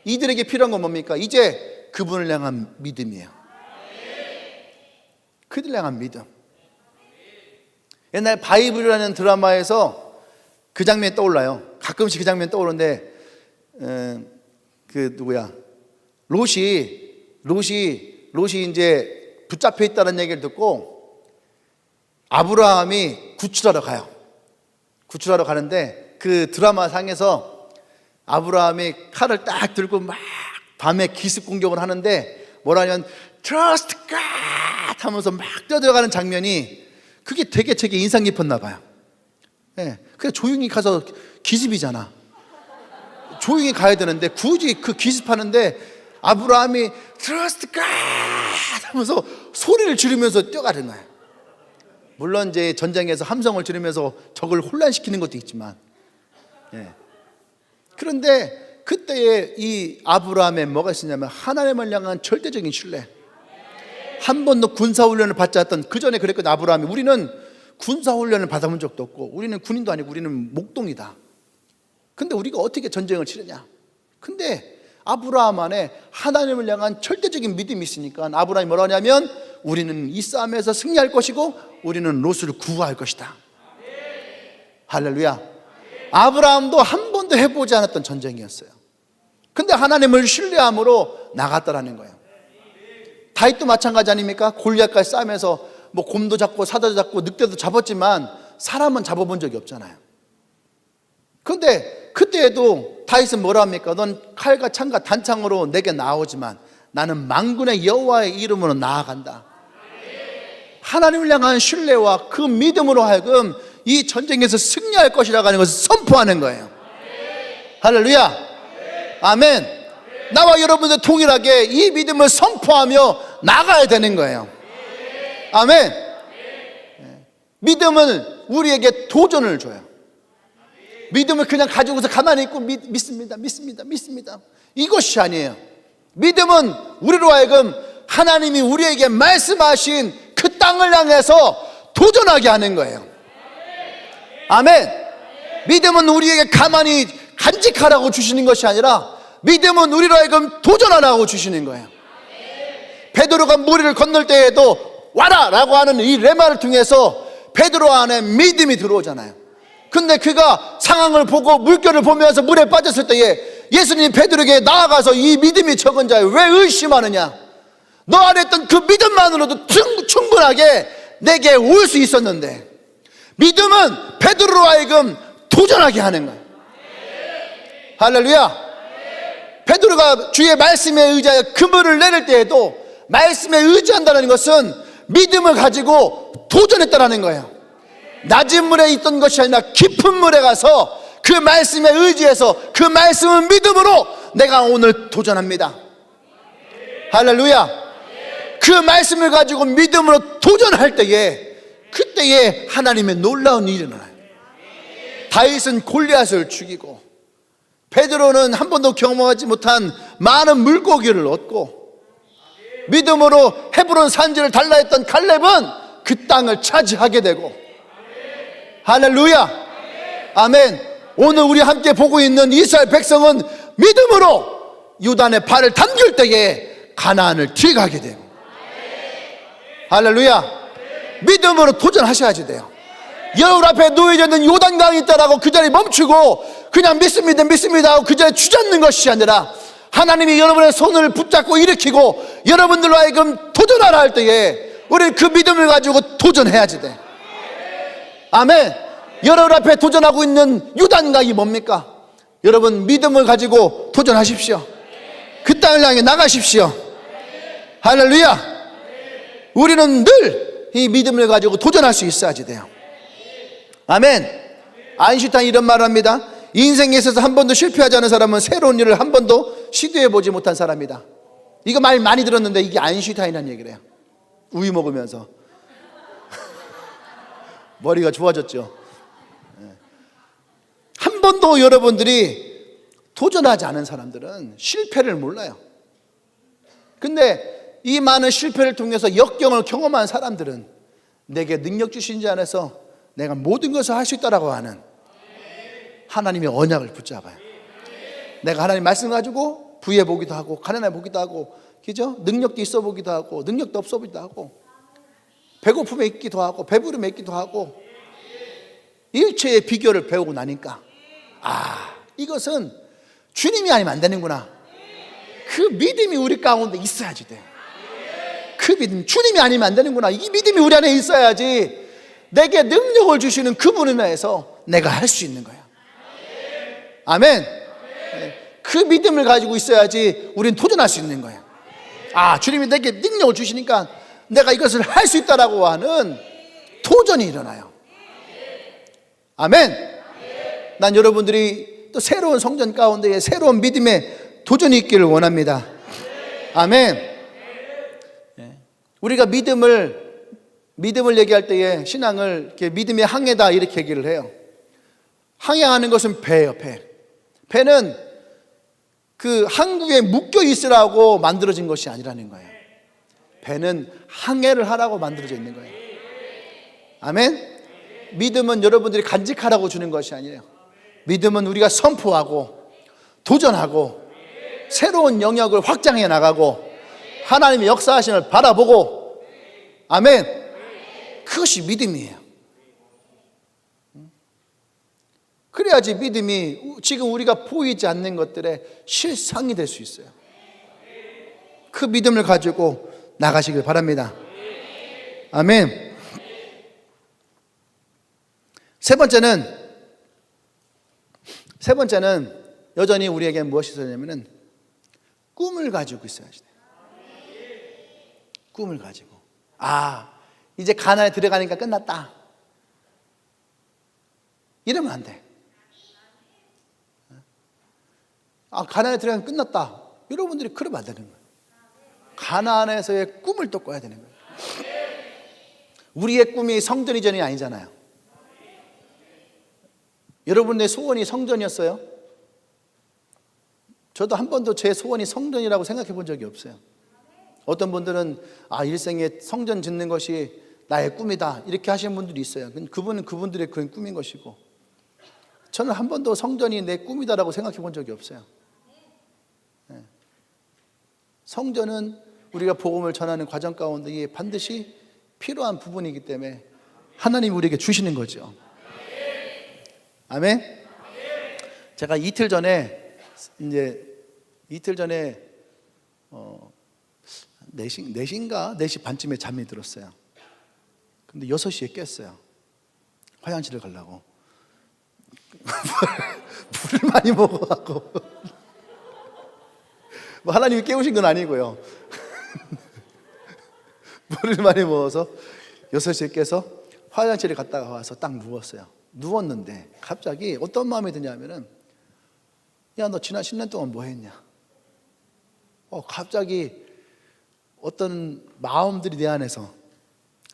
이들에게 필요한 건 뭡니까? 이제 그분을 향한 믿음이에요. 그들을 향한 믿음. 옛날 바이블이라는 드라마에서 그 장면이 떠올라요. 가끔씩 그 장면이 떠오르는데 롯이 이제 붙잡혀 있다는 얘기를 듣고 아브라함이 구출하러 가요. 구출하러 가는데 그 드라마 상에서 아브라함이 칼을 딱 들고 막 밤에 기습 공격을 하는데 뭐라냐면 Trust God 하면서 막 뛰어들어가는 장면이 그게 되게 제게 인상 깊었나 봐요. 예, 그냥 조용히 가서 기습이잖아. 조용히 가야 되는데 굳이 그 기습하는데 아브라함이 Trust God 하면서 소리를 지르면서 뛰어가는 거예요. 물론 이제 전쟁에서 함성을 지르면서 적을 혼란시키는 것도 있지만, 예. 그런데 그때의 이 아브라함에 뭐가 있었냐면 하나님을 향한 절대적인 신뢰. 한 번도 군사훈련을 받지 않았던, 그 전에 그랬거든. 아브라함이 우리는 군사훈련을 받아본 적도 없고 우리는 군인도 아니고 우리는 목동이다. 근데 우리가 어떻게 전쟁을 치르냐. 근데 아브라함 안에 하나님을 향한 절대적인 믿음이 있으니까 아브라함이 뭐라 하냐면 우리는 이 싸움에서 승리할 것이고 우리는 롯을 구할 것이다. 할렐루야. 아브라함도 한 번도 해보지 않았던 전쟁이었어요. 근데 하나님을 신뢰함으로 나갔다라는 거예요. 다윗도 마찬가지 아닙니까? 골리앗까지 싸우면서 뭐 곰도 잡고 사자도 잡고 늑대도 잡았지만 사람은 잡아본 적이 없잖아요. 그런데 그때에도 다윗은 뭐라 합니까? 넌 칼과 창과 단창으로 내게 나오지만 나는 만군의 여호와의 이름으로 나아간다. 하나님을 향한 신뢰와 그 믿음으로 하여금 이 전쟁에서 승리할 것이라고 하는 것을 선포하는 거예요. 할렐루야. 아멘. 나와 여러분들 동일하게 이 믿음을 선포하며 나가야 되는 거예요. 아멘. 믿음은 우리에게 도전을 줘요. 믿음을 그냥 가지고서 가만히 있고 믿습니다. 이것이 아니에요. 믿음은 우리로 하여금 하나님이 우리에게 말씀하신 그 땅을 향해서 도전하게 하는 거예요. 아멘. 믿음은 우리에게 가만히 간직하라고 주시는 것이 아니라 믿음은 우리로 하여금 도전하라고 주시는 거예요. 베드로가 무리를 건널 때에도 와라 라고 하는 이 레마를 통해서 베드로 안에 믿음이 들어오잖아요. 근데 그가 상황을 보고 물결을 보면서 물에 빠졌을 때에 예수님 베드로에게 나아가서 이 믿음이 적은 자여 왜 의심하느냐, 너 안에 있던 그 믿음만으로도 충분하게 내게 올 수 있었는데, 믿음은 베드로로 하여금 도전하게 하는 거예요. 할렐루야. 베드로가 주의 말씀에 의지하여 그물을 내릴 때에도 말씀에 의지한다는 것은 믿음을 가지고 도전했다는 거예요. 낮은 물에 있던 것이 아니라 깊은 물에 가서 그 말씀에 의지해서 그 말씀은 믿음으로 내가 오늘 도전합니다. 할렐루야. 그 말씀을 가지고 믿음으로 도전할 때에, 그때에 하나님의 놀라운 일이 일어나요. 다윗은 골리앗을 죽이고, 베드로는 한 번도 경험하지 못한 많은 물고기를 얻고, 믿음으로 헤브론 산지를 달라했던 칼렙은 그 땅을 차지하게 되고, 할렐루야. 아멘. 오늘 우리 함께 보고 있는 이스라엘 백성은 믿음으로 요단의 발을 담글 때에 가나안을 들어가게 되고, 할렐루야. 믿음으로 도전하셔야지 돼요. 여러분 앞에 놓여져 있는 요단강이 있다라고 그 자리에 멈추고 그냥 믿습니다 하고 그 자리에 주저앉는 것이 아니라, 하나님이 여러분의 손을 붙잡고 일으키고 여러분들로 하여금 도전하라 할 때에 우리는 그 믿음을 가지고 도전해야지 돼. 아멘. 여러분 앞에 도전하고 있는 요단강이 뭡니까? 여러분 믿음을 가지고 도전하십시오. 그 땅을 향해 나가십시오. 할렐루야. 우리는 늘 이 믿음을 가지고 도전할 수 있어야지 돼요. 아멘. 아인슈타인이 이런 말을 합니다. 인생에 있어서 한 번도 실패하지 않은 사람은 새로운 일을 한 번도 시도해보지 못한 사람이다. 이거 말 많이 들었는데 이게 아인슈타인이라는 얘기를 해요. 우유 먹으면서 머리가 좋아졌죠. 한 번도 여러분들이 도전하지 않은 사람들은 실패를 몰라요. 근데 이 많은 실패를 통해서 역경을 경험한 사람들은 내게 능력 주신 자 안에서 내가 모든 것을 할 수 있다라고 하는 하나님의 언약을 붙잡아요. 내가 하나님 말씀 가지고 부해 보기도 하고 가난해 보기도 하고, 그죠? 능력도 있어 보기도 하고 능력도 없어 보기도 하고, 배고픔에 있기도 하고 배부름에 있기도 하고, 일체의 비결을 배우고 나니까 이것은 주님이 아니면 안 되는구나. 그 믿음이 우리 가운데 있어야지 돼. 그 믿음, 주님이 아니면 안 되는구나. 이 믿음이 우리 안에 있어야지 내게 능력을 주시는 그분에 대해서 내가 할 수 있는 거야. 아멘. 그 믿음을 가지고 있어야지 우리는 도전할 수 있는 거야. 주님이 내게 능력을 주시니까 내가 이것을 할 수 있다라고 하는 도전이 일어나요. 아멘. 난 여러분들이 또 새로운 성전 가운데에 새로운 믿음의 도전이 있기를 원합니다. 아멘. 우리가 믿음을 얘기할 때에 신앙을 이렇게 믿음의 항해다 이렇게 얘기를 해요. 항해하는 것은 배예요. 배는 그 항구에 묶여 있으라고 만들어진 것이 아니라는 거예요. 배는 항해를 하라고 만들어져 있는 거예요. 아멘. 믿음은 여러분들이 간직하라고 주는 것이 아니에요. 믿음은 우리가 선포하고 도전하고 새로운 영역을 확장해 나가고 하나님의 역사하심을 바라보고, 아멘. 그것이 믿음이에요. 그래야지 믿음이 지금 우리가 보이지 않는 것들의 실상이 될 수 있어요. 그 믿음을 가지고 나가시길 바랍니다. 아멘. 세 번째는 여전히 우리에게 무엇이 있었냐면은 꿈을 가지고 있어야지 돼요. 꿈을 가지고, 이제 가나안에 들어가니까 끝났다 이러면 안 돼. 가나안에 들어가니까 끝났다, 여러분들이 그러면 안 되는 거예요. 가나안에서의 꿈을 또 꿔야 되는 거예요. 우리의 꿈이 성전 이전이 아니잖아요. 여러분의 소원이 성전이었어요? 저도 한 번도 제 소원이 성전이라고 생각해 본 적이 없어요. 어떤 분들은 일생에 성전 짓는 것이 나의 꿈이다 이렇게 하시는 분들이 있어요. 그분은 그분들의 그런 꿈인 것이고, 저는 한 번도 성전이 내 꿈이다라고 생각해 본 적이 없어요. 성전은 우리가 복음을 전하는 과정 가운데 반드시 필요한 부분이기 때문에 하나님이 우리에게 주시는 거죠. 아멘. 제가 이틀 전에 이제 이틀 전에 4시 반쯤에 잠이 들었어요. 근데 6시에 깼어요. 화장실을 가려고. 물을 많이 먹어갖고. 뭐 하나님이 깨우신 건 아니고요. 물을 많이 먹어서 6시에 깨서 화장실에 갔다가 와서 딱 누웠어요. 누웠는데 갑자기 어떤 마음이 드냐면은, 야, 너 지난 10년 동안 뭐 했냐? 갑자기 어떤 마음들이 내 안에서,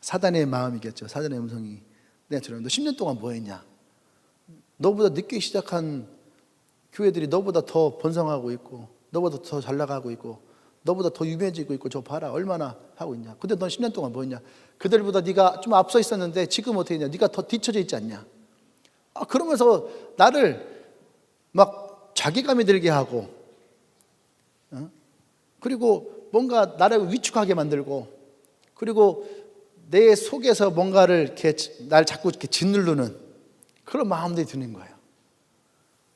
사단의 마음이겠죠. 사단의 음성이 내가 들으면, 너 10년 동안 뭐 했냐? 너보다 늦게 시작한 교회들이 너보다 더 번성하고 있고, 너보다 더 잘 나가고 있고, 너보다 더 유명해지고 있고, 저 봐라 얼마나 하고 있냐. 근데 넌 10년 동안 뭐 했냐? 그들보다 네가 좀 앞서 있었는데 지금 어떻게 했냐? 네가 더 뒤처져 있지 않냐? 그러면서 나를 막 자괴감이 들게 하고, 그리고 뭔가 나를 위축하게 만들고, 그리고 내 속에서 뭔가를 이렇게 날 자꾸 이렇게 짓누르는 그런 마음들이 드는 거예요.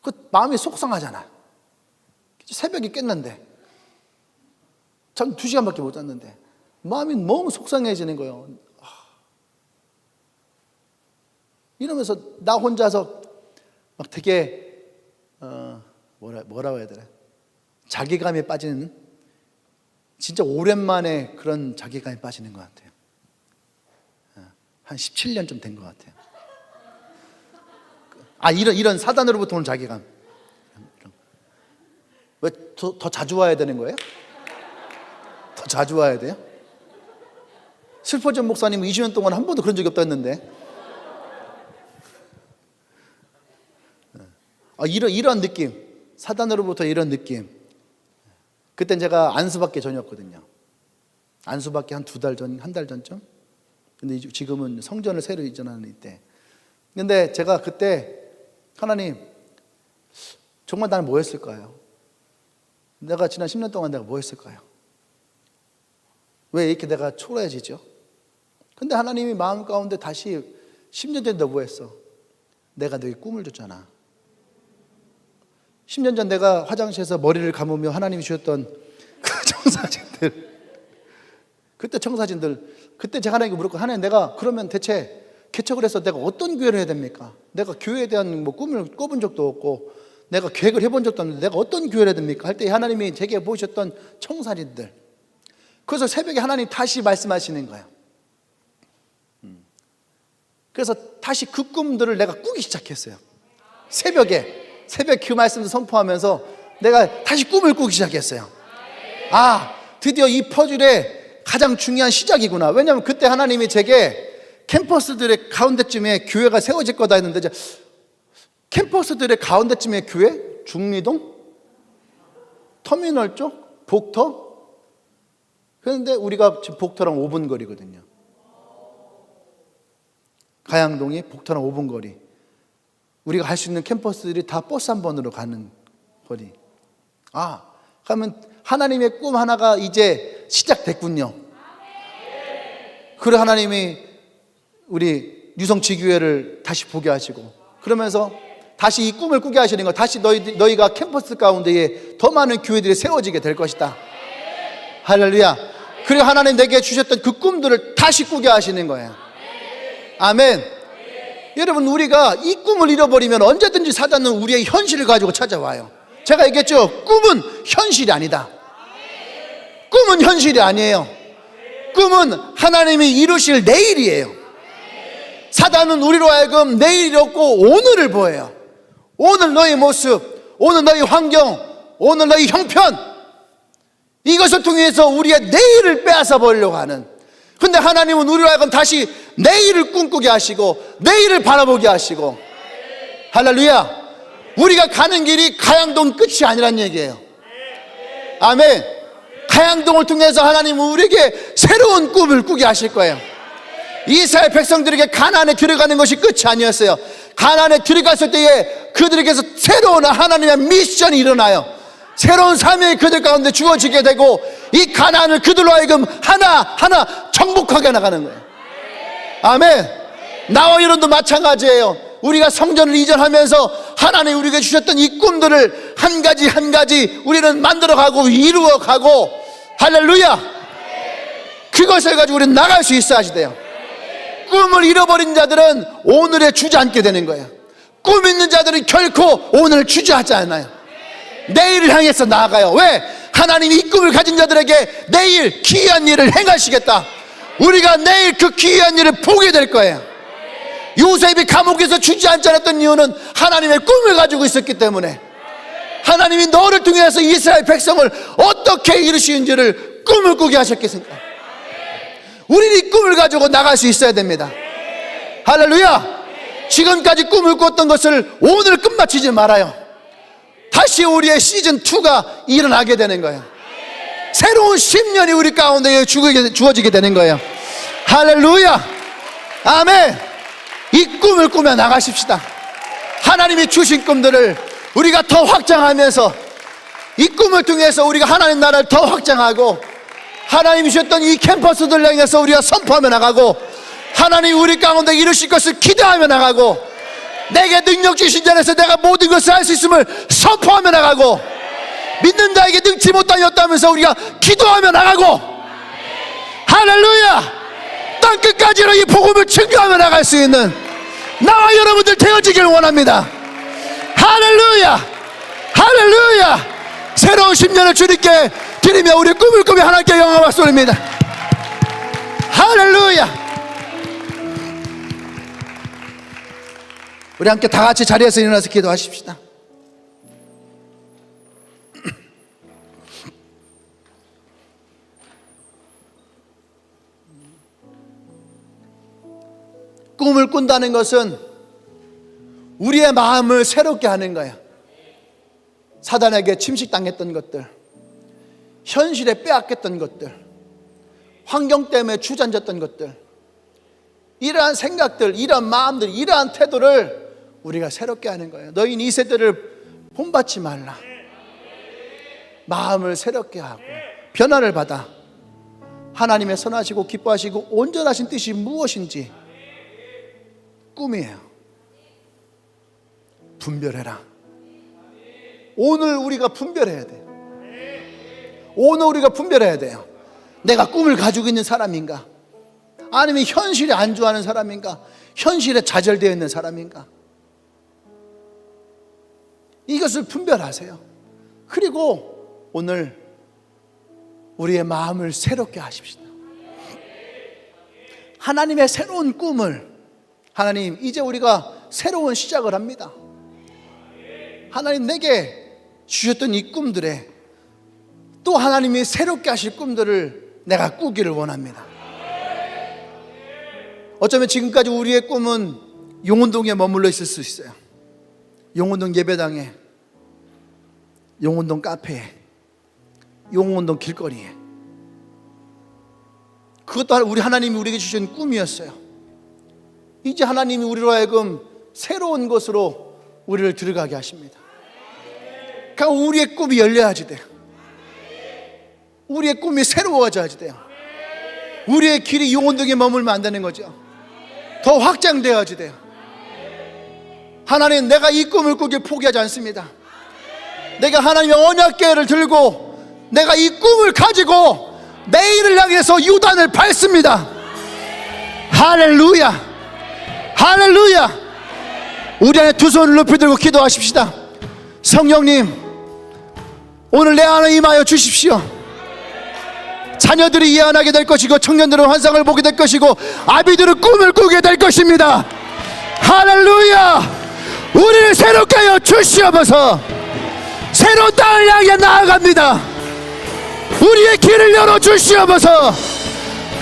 그 마음이 속상하잖아. 새벽에 깼는데, 잠 2시간밖에 못 잤는데 마음이 너무 속상해지는 거예요. 이러면서 나 혼자서 막 되게 뭐라고 해야 되나, 자괴감에 빠지는, 진짜 오랜만에 그런 자괴감에 빠지는 것 같아요. 한 17년 좀 된 것 같아요. 이런 사단으로부터 오는 자괴감. 왜 더 자주 와야 되는 거예요? 더 자주 와야 돼요? 슬퍼진 목사님은 20년 동안 한 번도 그런 적이 없다 했는데, 이런 느낌, 사단으로부터 이런 느낌. 그땐 제가 안수받기 전이었거든요. 안수받기 한 2달 전, 한 달 전쯤. 근데 지금은 성전을 새로 이전하는 이때. 근데 제가 그때, 하나님, 정말 나는 뭐 했을까요? 내가 지난 10년 동안 내가 뭐 했을까요? 왜 이렇게 내가 초라해지죠? 근데 하나님이 마음 가운데 다시, 10년 전에 너 뭐 했어? 내가 너에게 꿈을 줬잖아. 10년 전 내가 화장실에서 머리를 감으며 하나님이 주셨던 그 청사진들, 그때 청사진들, 그때 제가 하나님께 물었고, 하나님, 내가 그러면 대체 개척을 해서 내가 어떤 교회를 해야 됩니까? 내가 교회에 대한 뭐 꿈을 꿔본 적도 없고 내가 계획을 해본 적도 없는데 내가 어떤 교회를 해야 됩니까? 할 때 하나님이 제게 보셨던 청사진들. 그래서 새벽에 하나님 다시 말씀하시는 거예요. 그래서 다시 그 꿈들을 내가 꾸기 시작했어요. 새벽 그 말씀을 선포하면서 내가 다시 꿈을 꾸기 시작했어요. 드디어 이 퍼즐의 가장 중요한 시작이구나. 왜냐하면 그때 하나님이 제게 캠퍼스들의 가운데쯤에 교회가 세워질 거다 했는데, 캠퍼스들의 가운데쯤에 교회? 중리동? 터미널 쪽? 복터? 그런데 우리가 지금 복터랑 5분 거리거든요. 가양동이 복터랑 5분 거리. 우리가 갈 수 있는 캠퍼스들이 다 버스 한 번으로 가는 거리. 그러면 하나님의 꿈 하나가 이제 시작됐군요. 그래, 하나님이 우리 유성지교회를 다시 보게 하시고, 그러면서 다시 이 꿈을 꾸게 하시는 거, 다시 너희가 캠퍼스 가운데에 더 많은 교회들이 세워지게 될 것이다. 할렐루야. 그리고 하나님 내게 주셨던 그 꿈들을 다시 꾸게 하시는 거예요. 아멘. 여러분, 우리가 이 꿈을 잃어버리면 언제든지 사단은 우리의 현실을 가지고 찾아와요. 제가 얘기했죠. 꿈은 현실이 아니다. 꿈은 현실이 아니에요. 꿈은 하나님이 이루실 내일이에요. 사단은 우리로 하여금 내일이 없고 오늘을 보여요. 오늘 너의 모습, 오늘 너의 환경, 오늘 너의 형편, 이것을 통해서 우리의 내일을 빼앗아 버리려고 하는. 근데 하나님은 우리로 하여금 다시 내일을 꿈꾸게 하시고 내일을 바라보게 하시고, 할렐루야. 우리가 가는 길이 가양동 끝이 아니란 얘기예요. 아멘. 가양동을 통해서 하나님은 우리에게 새로운 꿈을 꾸게 하실 거예요. 이스라엘 백성들에게 가나안에 들어가는 것이 끝이 아니었어요. 가나안에 들어갔을 때에 그들에게서 새로운 하나님의 미션이 일어나요. 새로운 사명이 그들 가운데 주어지게 되고, 이 가나안을 그들로 하여금 하나하나 정복하게 나가는 거예요. 아멘. 나와 여러분도 마찬가지예요. 우리가 성전을 이전하면서 하나님 우리에게 주셨던 이 꿈들을 한 가지 한 가지 우리는 만들어가고 이루어가고, 할렐루야, 그것을 가지고 우리는 나갈 수 있어야지 돼요. 꿈을 잃어버린 자들은 오늘에 주저앉게 되는 거예요. 꿈 있는 자들은 결코 오늘 주저하지 않아요. 내일을 향해서 나아가요. 왜? 하나님이 이 꿈을 가진 자들에게 내일 기이한 일을 행하시겠다. 우리가 내일 그 기이한 일을 보게 될 거예요. 요셉이 감옥에서 주저앉지 않았던 이유는 하나님의 꿈을 가지고 있었기 때문에, 하나님이 너를 통해서 이스라엘 백성을 어떻게 이루시는지를 꿈을 꾸게 하셨겠습니까? 우리는 이 꿈을 가지고 나갈 수 있어야 됩니다. 할렐루야. 지금까지 꿈을 꿨던 것을 오늘 끝마치지 말아요. 다시 우리의 시즌2가 일어나게 되는 거예요. 새로운 10년이 우리 가운데 주어지게 되는 거예요. 할렐루야. 아멘. 이 꿈을 꾸며 나가십시다. 하나님이 주신 꿈들을 우리가 더 확장하면서, 이 꿈을 통해서 우리가 하나님 나라를 더 확장하고, 하나님이 주셨던 이 캠퍼스들 향해서 우리가 선포하며 나가고, 하나님이 우리 가운데 이루실 것을 기대하며 나가고, 내게 능력 주신 자에서 내가 모든 것을 할 수 있음을 선포하며 나가고, 믿는 자에게 능치 못하니 없다면서 우리가 기도하며 나가고, 할렐루야, 땅끝까지로 이 복음을 증거하며 나갈 수 있는 나와 여러분들 되어지길 원합니다. 할렐루야, 할렐루야. 새로운 10년을 주님께 드리며 우리 꿈을 꾸며 하나님께 영광 박수 올립니다. 할렐루야. 우리 함께 다 같이 자리에서 일어나서 기도하십시다. 꿈을 꾼다는 것은 우리의 마음을 새롭게 하는 거야. 사단에게 침식당했던 것들, 현실에 빼앗겼던 것들, 환경 때문에 주저앉았던 것들, 이러한 생각들, 이러한 마음들, 이러한 태도를 우리가 새롭게 하는 거예요. 너희는 이 세대를 본받지 말라. 마음을 새롭게 하고 변화를 받아 하나님의 선하시고 기뻐하시고 온전하신 뜻이 무엇인지 꿈이에요. 분별해라. 오늘 우리가 분별해야 돼요. 오늘 우리가 분별해야 돼요. 내가 꿈을 가지고 있는 사람인가? 아니면 현실에 안주하는 사람인가? 현실에 좌절되어 있는 사람인가? 이것을 분별하세요. 그리고 오늘 우리의 마음을 새롭게 하십시다. 하나님의 새로운 꿈을, 하나님 이제 우리가 새로운 시작을 합니다. 하나님 내게 주셨던 이 꿈들에 또 하나님이 새롭게 하실 꿈들을 내가 꾸기를 원합니다. 어쩌면 지금까지 우리의 꿈은 용운동에 머물러 있을 수 있어요. 용운동 예배당에, 용운동 카페에, 용운동 길거리에. 그것도 우리 하나님이 우리에게 주신 꿈이었어요. 이제 하나님이 우리로 하여금 새로운 곳으로 우리를 들어가게 하십니다. 그러니까 우리의 꿈이 열려야지 돼요. 우리의 꿈이 새로워져야지 돼요. 우리의 길이 용운동에 머물면 안 되는 거죠. 더 확장되어야지 돼요. 하나님, 내가 이 꿈을 꾸길 포기하지 않습니다. 내가 하나님의 언약궤를 들고 내가 이 꿈을 가지고 내일을 향해서 유단을 밟습니다. 할렐루야, 할렐루야. 우리 안에 두 손을 높이 들고 기도하십시다. 성령님, 오늘 내 안에 임하여 주십시오. 자녀들이 예언하게 될 것이고, 청년들은 환상을 보게 될 것이고, 아비들은 꿈을 꾸게 될 것입니다. 할렐루야. 우리를 새롭게 하여 주시옵소서. 새로운 땅을 향해 나아갑니다. 우리의 길을 열어 주시옵소서.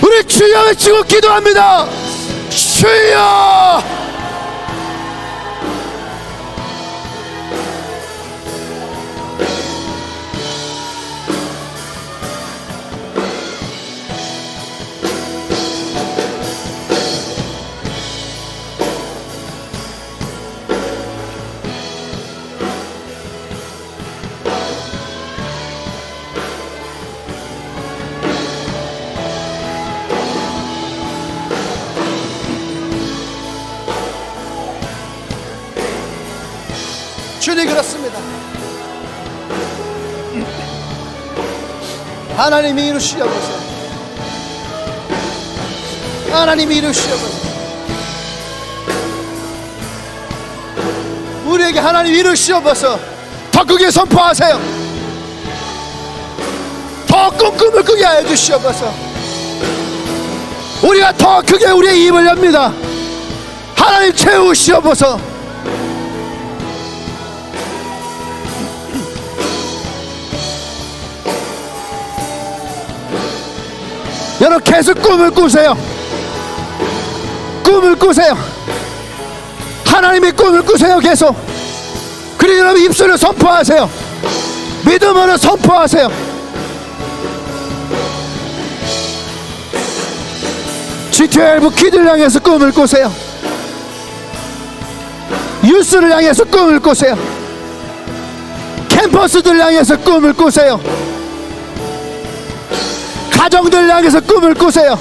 우리 주여 외치고 기도합니다. 주여. 주님 그렇습니다. 하나님이 이루시옵소서. 하나님이 이루시옵소서. 우리에게 하나님 이루시옵소서. 더 크게 선포하세요. 더 큰 꿈을 꾸게 하여 주시옵소서. 우리가 더 크게 우리의 입을 엽니다. 하나님 채우시옵소서. 여러분 계속 꿈을 꾸세요. 꿈을 꾸세요. 하나님의 꿈을 꾸세요. 계속. 그리고 여러분 입술로 선포하세요. 믿음으로 선포하세요. G12 키드를 향해서 꿈을 꾸세요. 유스를 향해서 꿈을 꾸세요. 캠퍼스들 향해서 꿈을 꾸세요. 가정들 향해서 꿈을 꾸세요.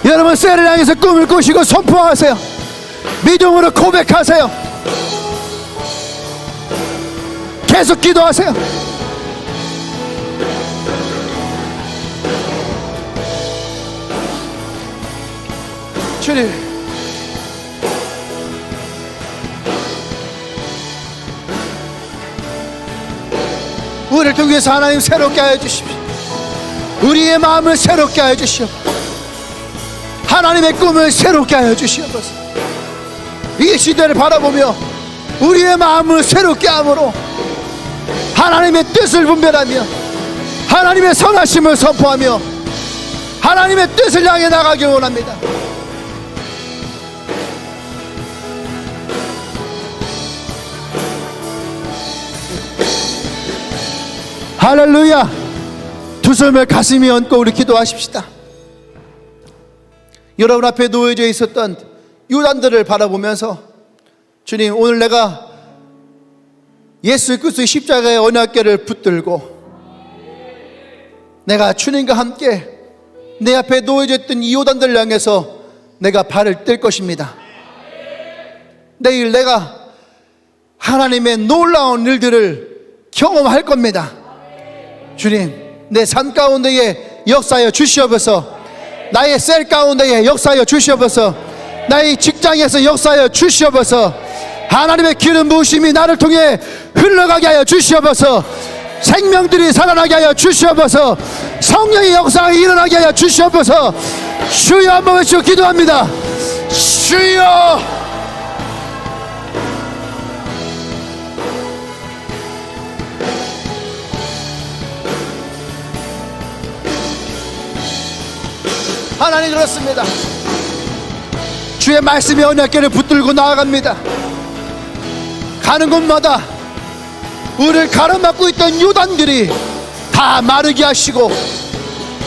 여러분 셀을 향해서 꿈을 꾸시고 선포하세요. 믿음으로 고백하세요. 계속 기도하세요. 주님, 우리를 통해서 하나님 새롭게 하여 주십시오. 우리의 마음을 새롭게 하여 주시오. 하나님의 꿈을 새롭게 하여 주시옵소서. 이 시대를 바라보며 우리의 마음을 새롭게 함으로 하나님의 뜻을 분별하며 하나님의 선하심을 선포하며 하나님의 뜻을 향해 나가길 원합니다. 할렐루야. 두 손을 가슴에 얹고 우리 기도하십시다. 여러분 앞에 놓여져 있었던 유단들을 바라보면서 주님, 오늘 내가 예수 그리스도의 십자가의 언약궤를 붙들고 내가 주님과 함께 내 앞에 놓여져 있던 이 요단들을 향해서 내가 발을 뗄 것입니다. 내일 내가 하나님의 놀라운 일들을 경험할 겁니다. 주님, 내 삶 가운데에 역사하여 주시옵소서. 나의 셀 가운데에 역사하여 주시옵소서. 나의 직장에서 역사하여 주시옵소서. 하나님의 기름 부으심이 나를 통해 흘러가게 하여 주시옵소서. 생명들이 살아나게 하여 주시옵소서. 성령의 역사가 일어나게 하여 주시옵소서. 주여 한번 외치고 기도합니다. 주여. 하나님 그렇습니다. 주의 말씀의 언약궤를 붙들고 나아갑니다. 가는 곳마다 우리를 가로막고 있던 요단들이 다 마르게 하시고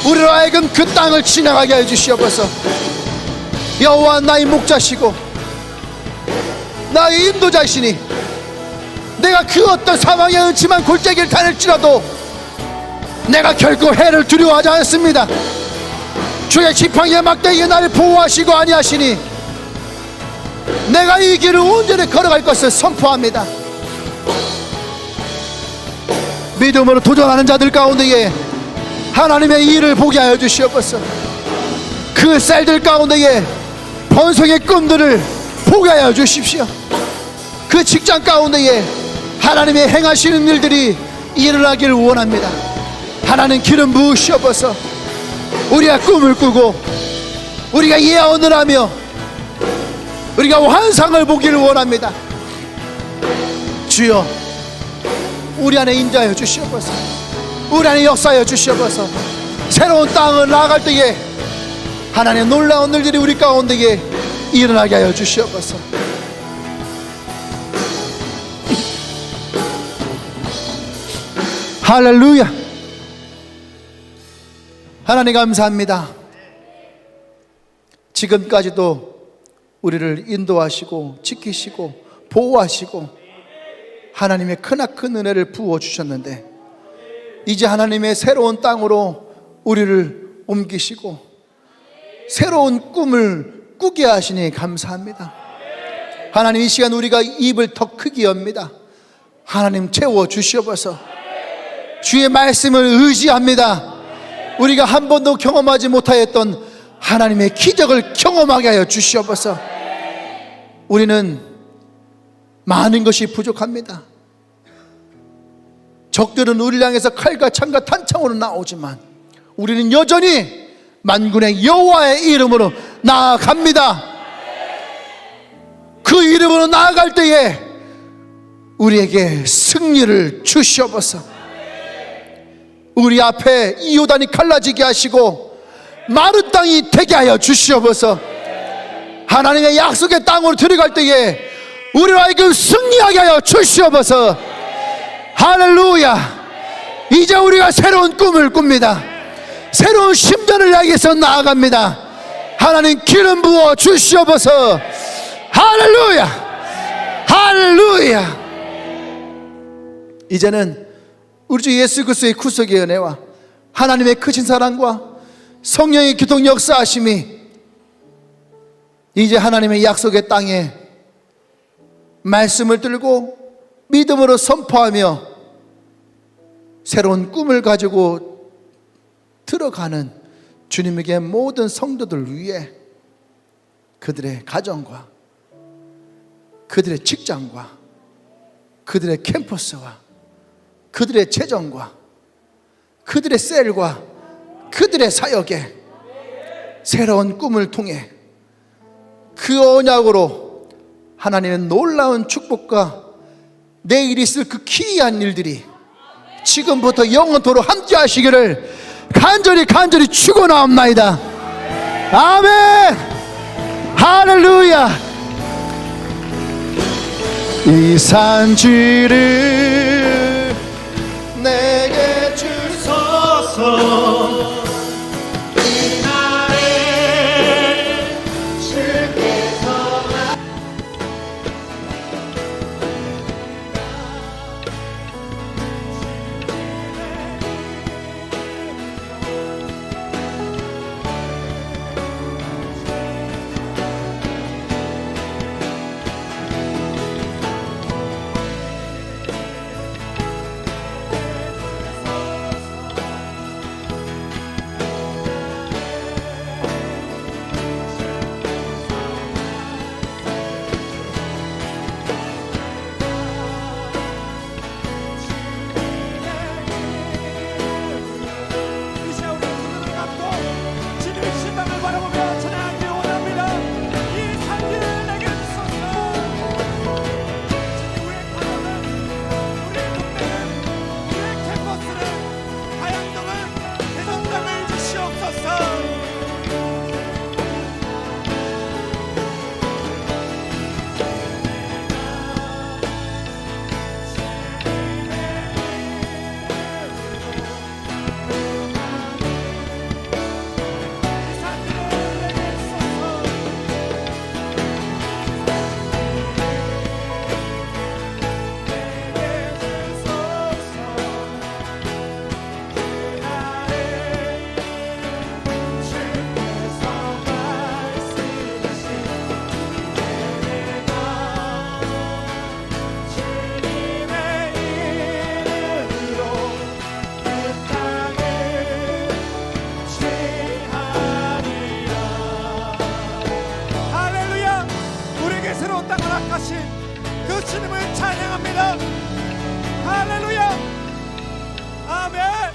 우리로 하여금 그 땅을 지나가게 해주시옵소서. 여호와 나의 목자시고 나의 인도자시니 내가 그 어떤 사망의 음침한 골짜기를 다닐지라도 내가 결코 해를 두려워하지 않습니다. 주의 지팡이의 막대기에 나를 보호하시고 아니하시니 내가 이 길을 온전히 걸어갈 것을 선포합니다. 믿음으로 도전하는 자들 가운데에 하나님의 일을 보게 하여 주시옵소서. 그 셀들 가운데에 번성의 꿈들을 보게 하여 주십시오. 그 직장 가운데에 하나님의 행하시는 일들이 일어나기를 원합니다. 하나님 기름 부으시옵소서. 우리가 꿈을 꾸고 우리가 예언을 하며 우리가 환상을 보기를 원합니다. 주여, 우리 안에 인자하여 주시옵소서. 우리 안에 역사하여 주시옵소서. 새로운 땅을 나아갈 때에 하나님의 놀라운 일들이 우리 가운데에 일어나게 하여 주시옵소서. 할렐루야. 하나님 감사합니다. 지금까지도 우리를 인도하시고 지키시고 보호하시고 하나님의 크나큰 은혜를 부어주셨는데 이제 하나님의 새로운 땅으로 우리를 옮기시고 새로운 꿈을 꾸게 하시니 감사합니다. 하나님, 이 시간 우리가 입을 더 크게 엽니다. 하나님 채워 주시옵소서. 주의 말씀을 의지합니다. 우리가 한 번도 경험하지 못하였던 하나님의 기적을 경험하게 하여 주시옵소서. 우리는 많은 것이 부족합니다. 적들은 우리를 향해서 칼과 창과 탄창으로 나오지만 우리는 여전히 만군의 여호와의 이름으로 나아갑니다. 그 이름으로 나아갈 때에 우리에게 승리를 주시옵소서. 우리 앞에 이 요단이 갈라지게 하시고 마른 땅이 되게 하여 주시옵소서. 하나님의 약속의 땅으로 들어갈 때에 우리로 하여금 승리하게 하여 주시옵소서. 할렐루야. 이제 우리가 새로운 꿈을 꿉니다. 새로운 심전을 향해서 나아갑니다. 하나님 기름 부어 주시옵소서. 할렐루야. 할렐루야. 이제는 우리 주 예수 그리스도의 구속의 은혜와 하나님의 크신 사랑과 성령의 교통 역사하심이 이제 하나님의 약속의 땅에 말씀을 들고 믿음으로 선포하며 새로운 꿈을 가지고 들어가는 주님에게 모든 성도들 위해 그들의 가정과 그들의 직장과 그들의 캠퍼스와 그들의 재정과 그들의 셀과 그들의 사역에 새로운 꿈을 통해 그 언약으로 하나님의 놀라운 축복과 내일 있을 그 기이한 일들이 지금부터 영원토록 함께 하시기를 간절히 축원하옵나이다. 아멘. 할렐루야. 이 산지를 내게 주소서. 그 주님을 찬양합니다. 할렐루야. 아멘.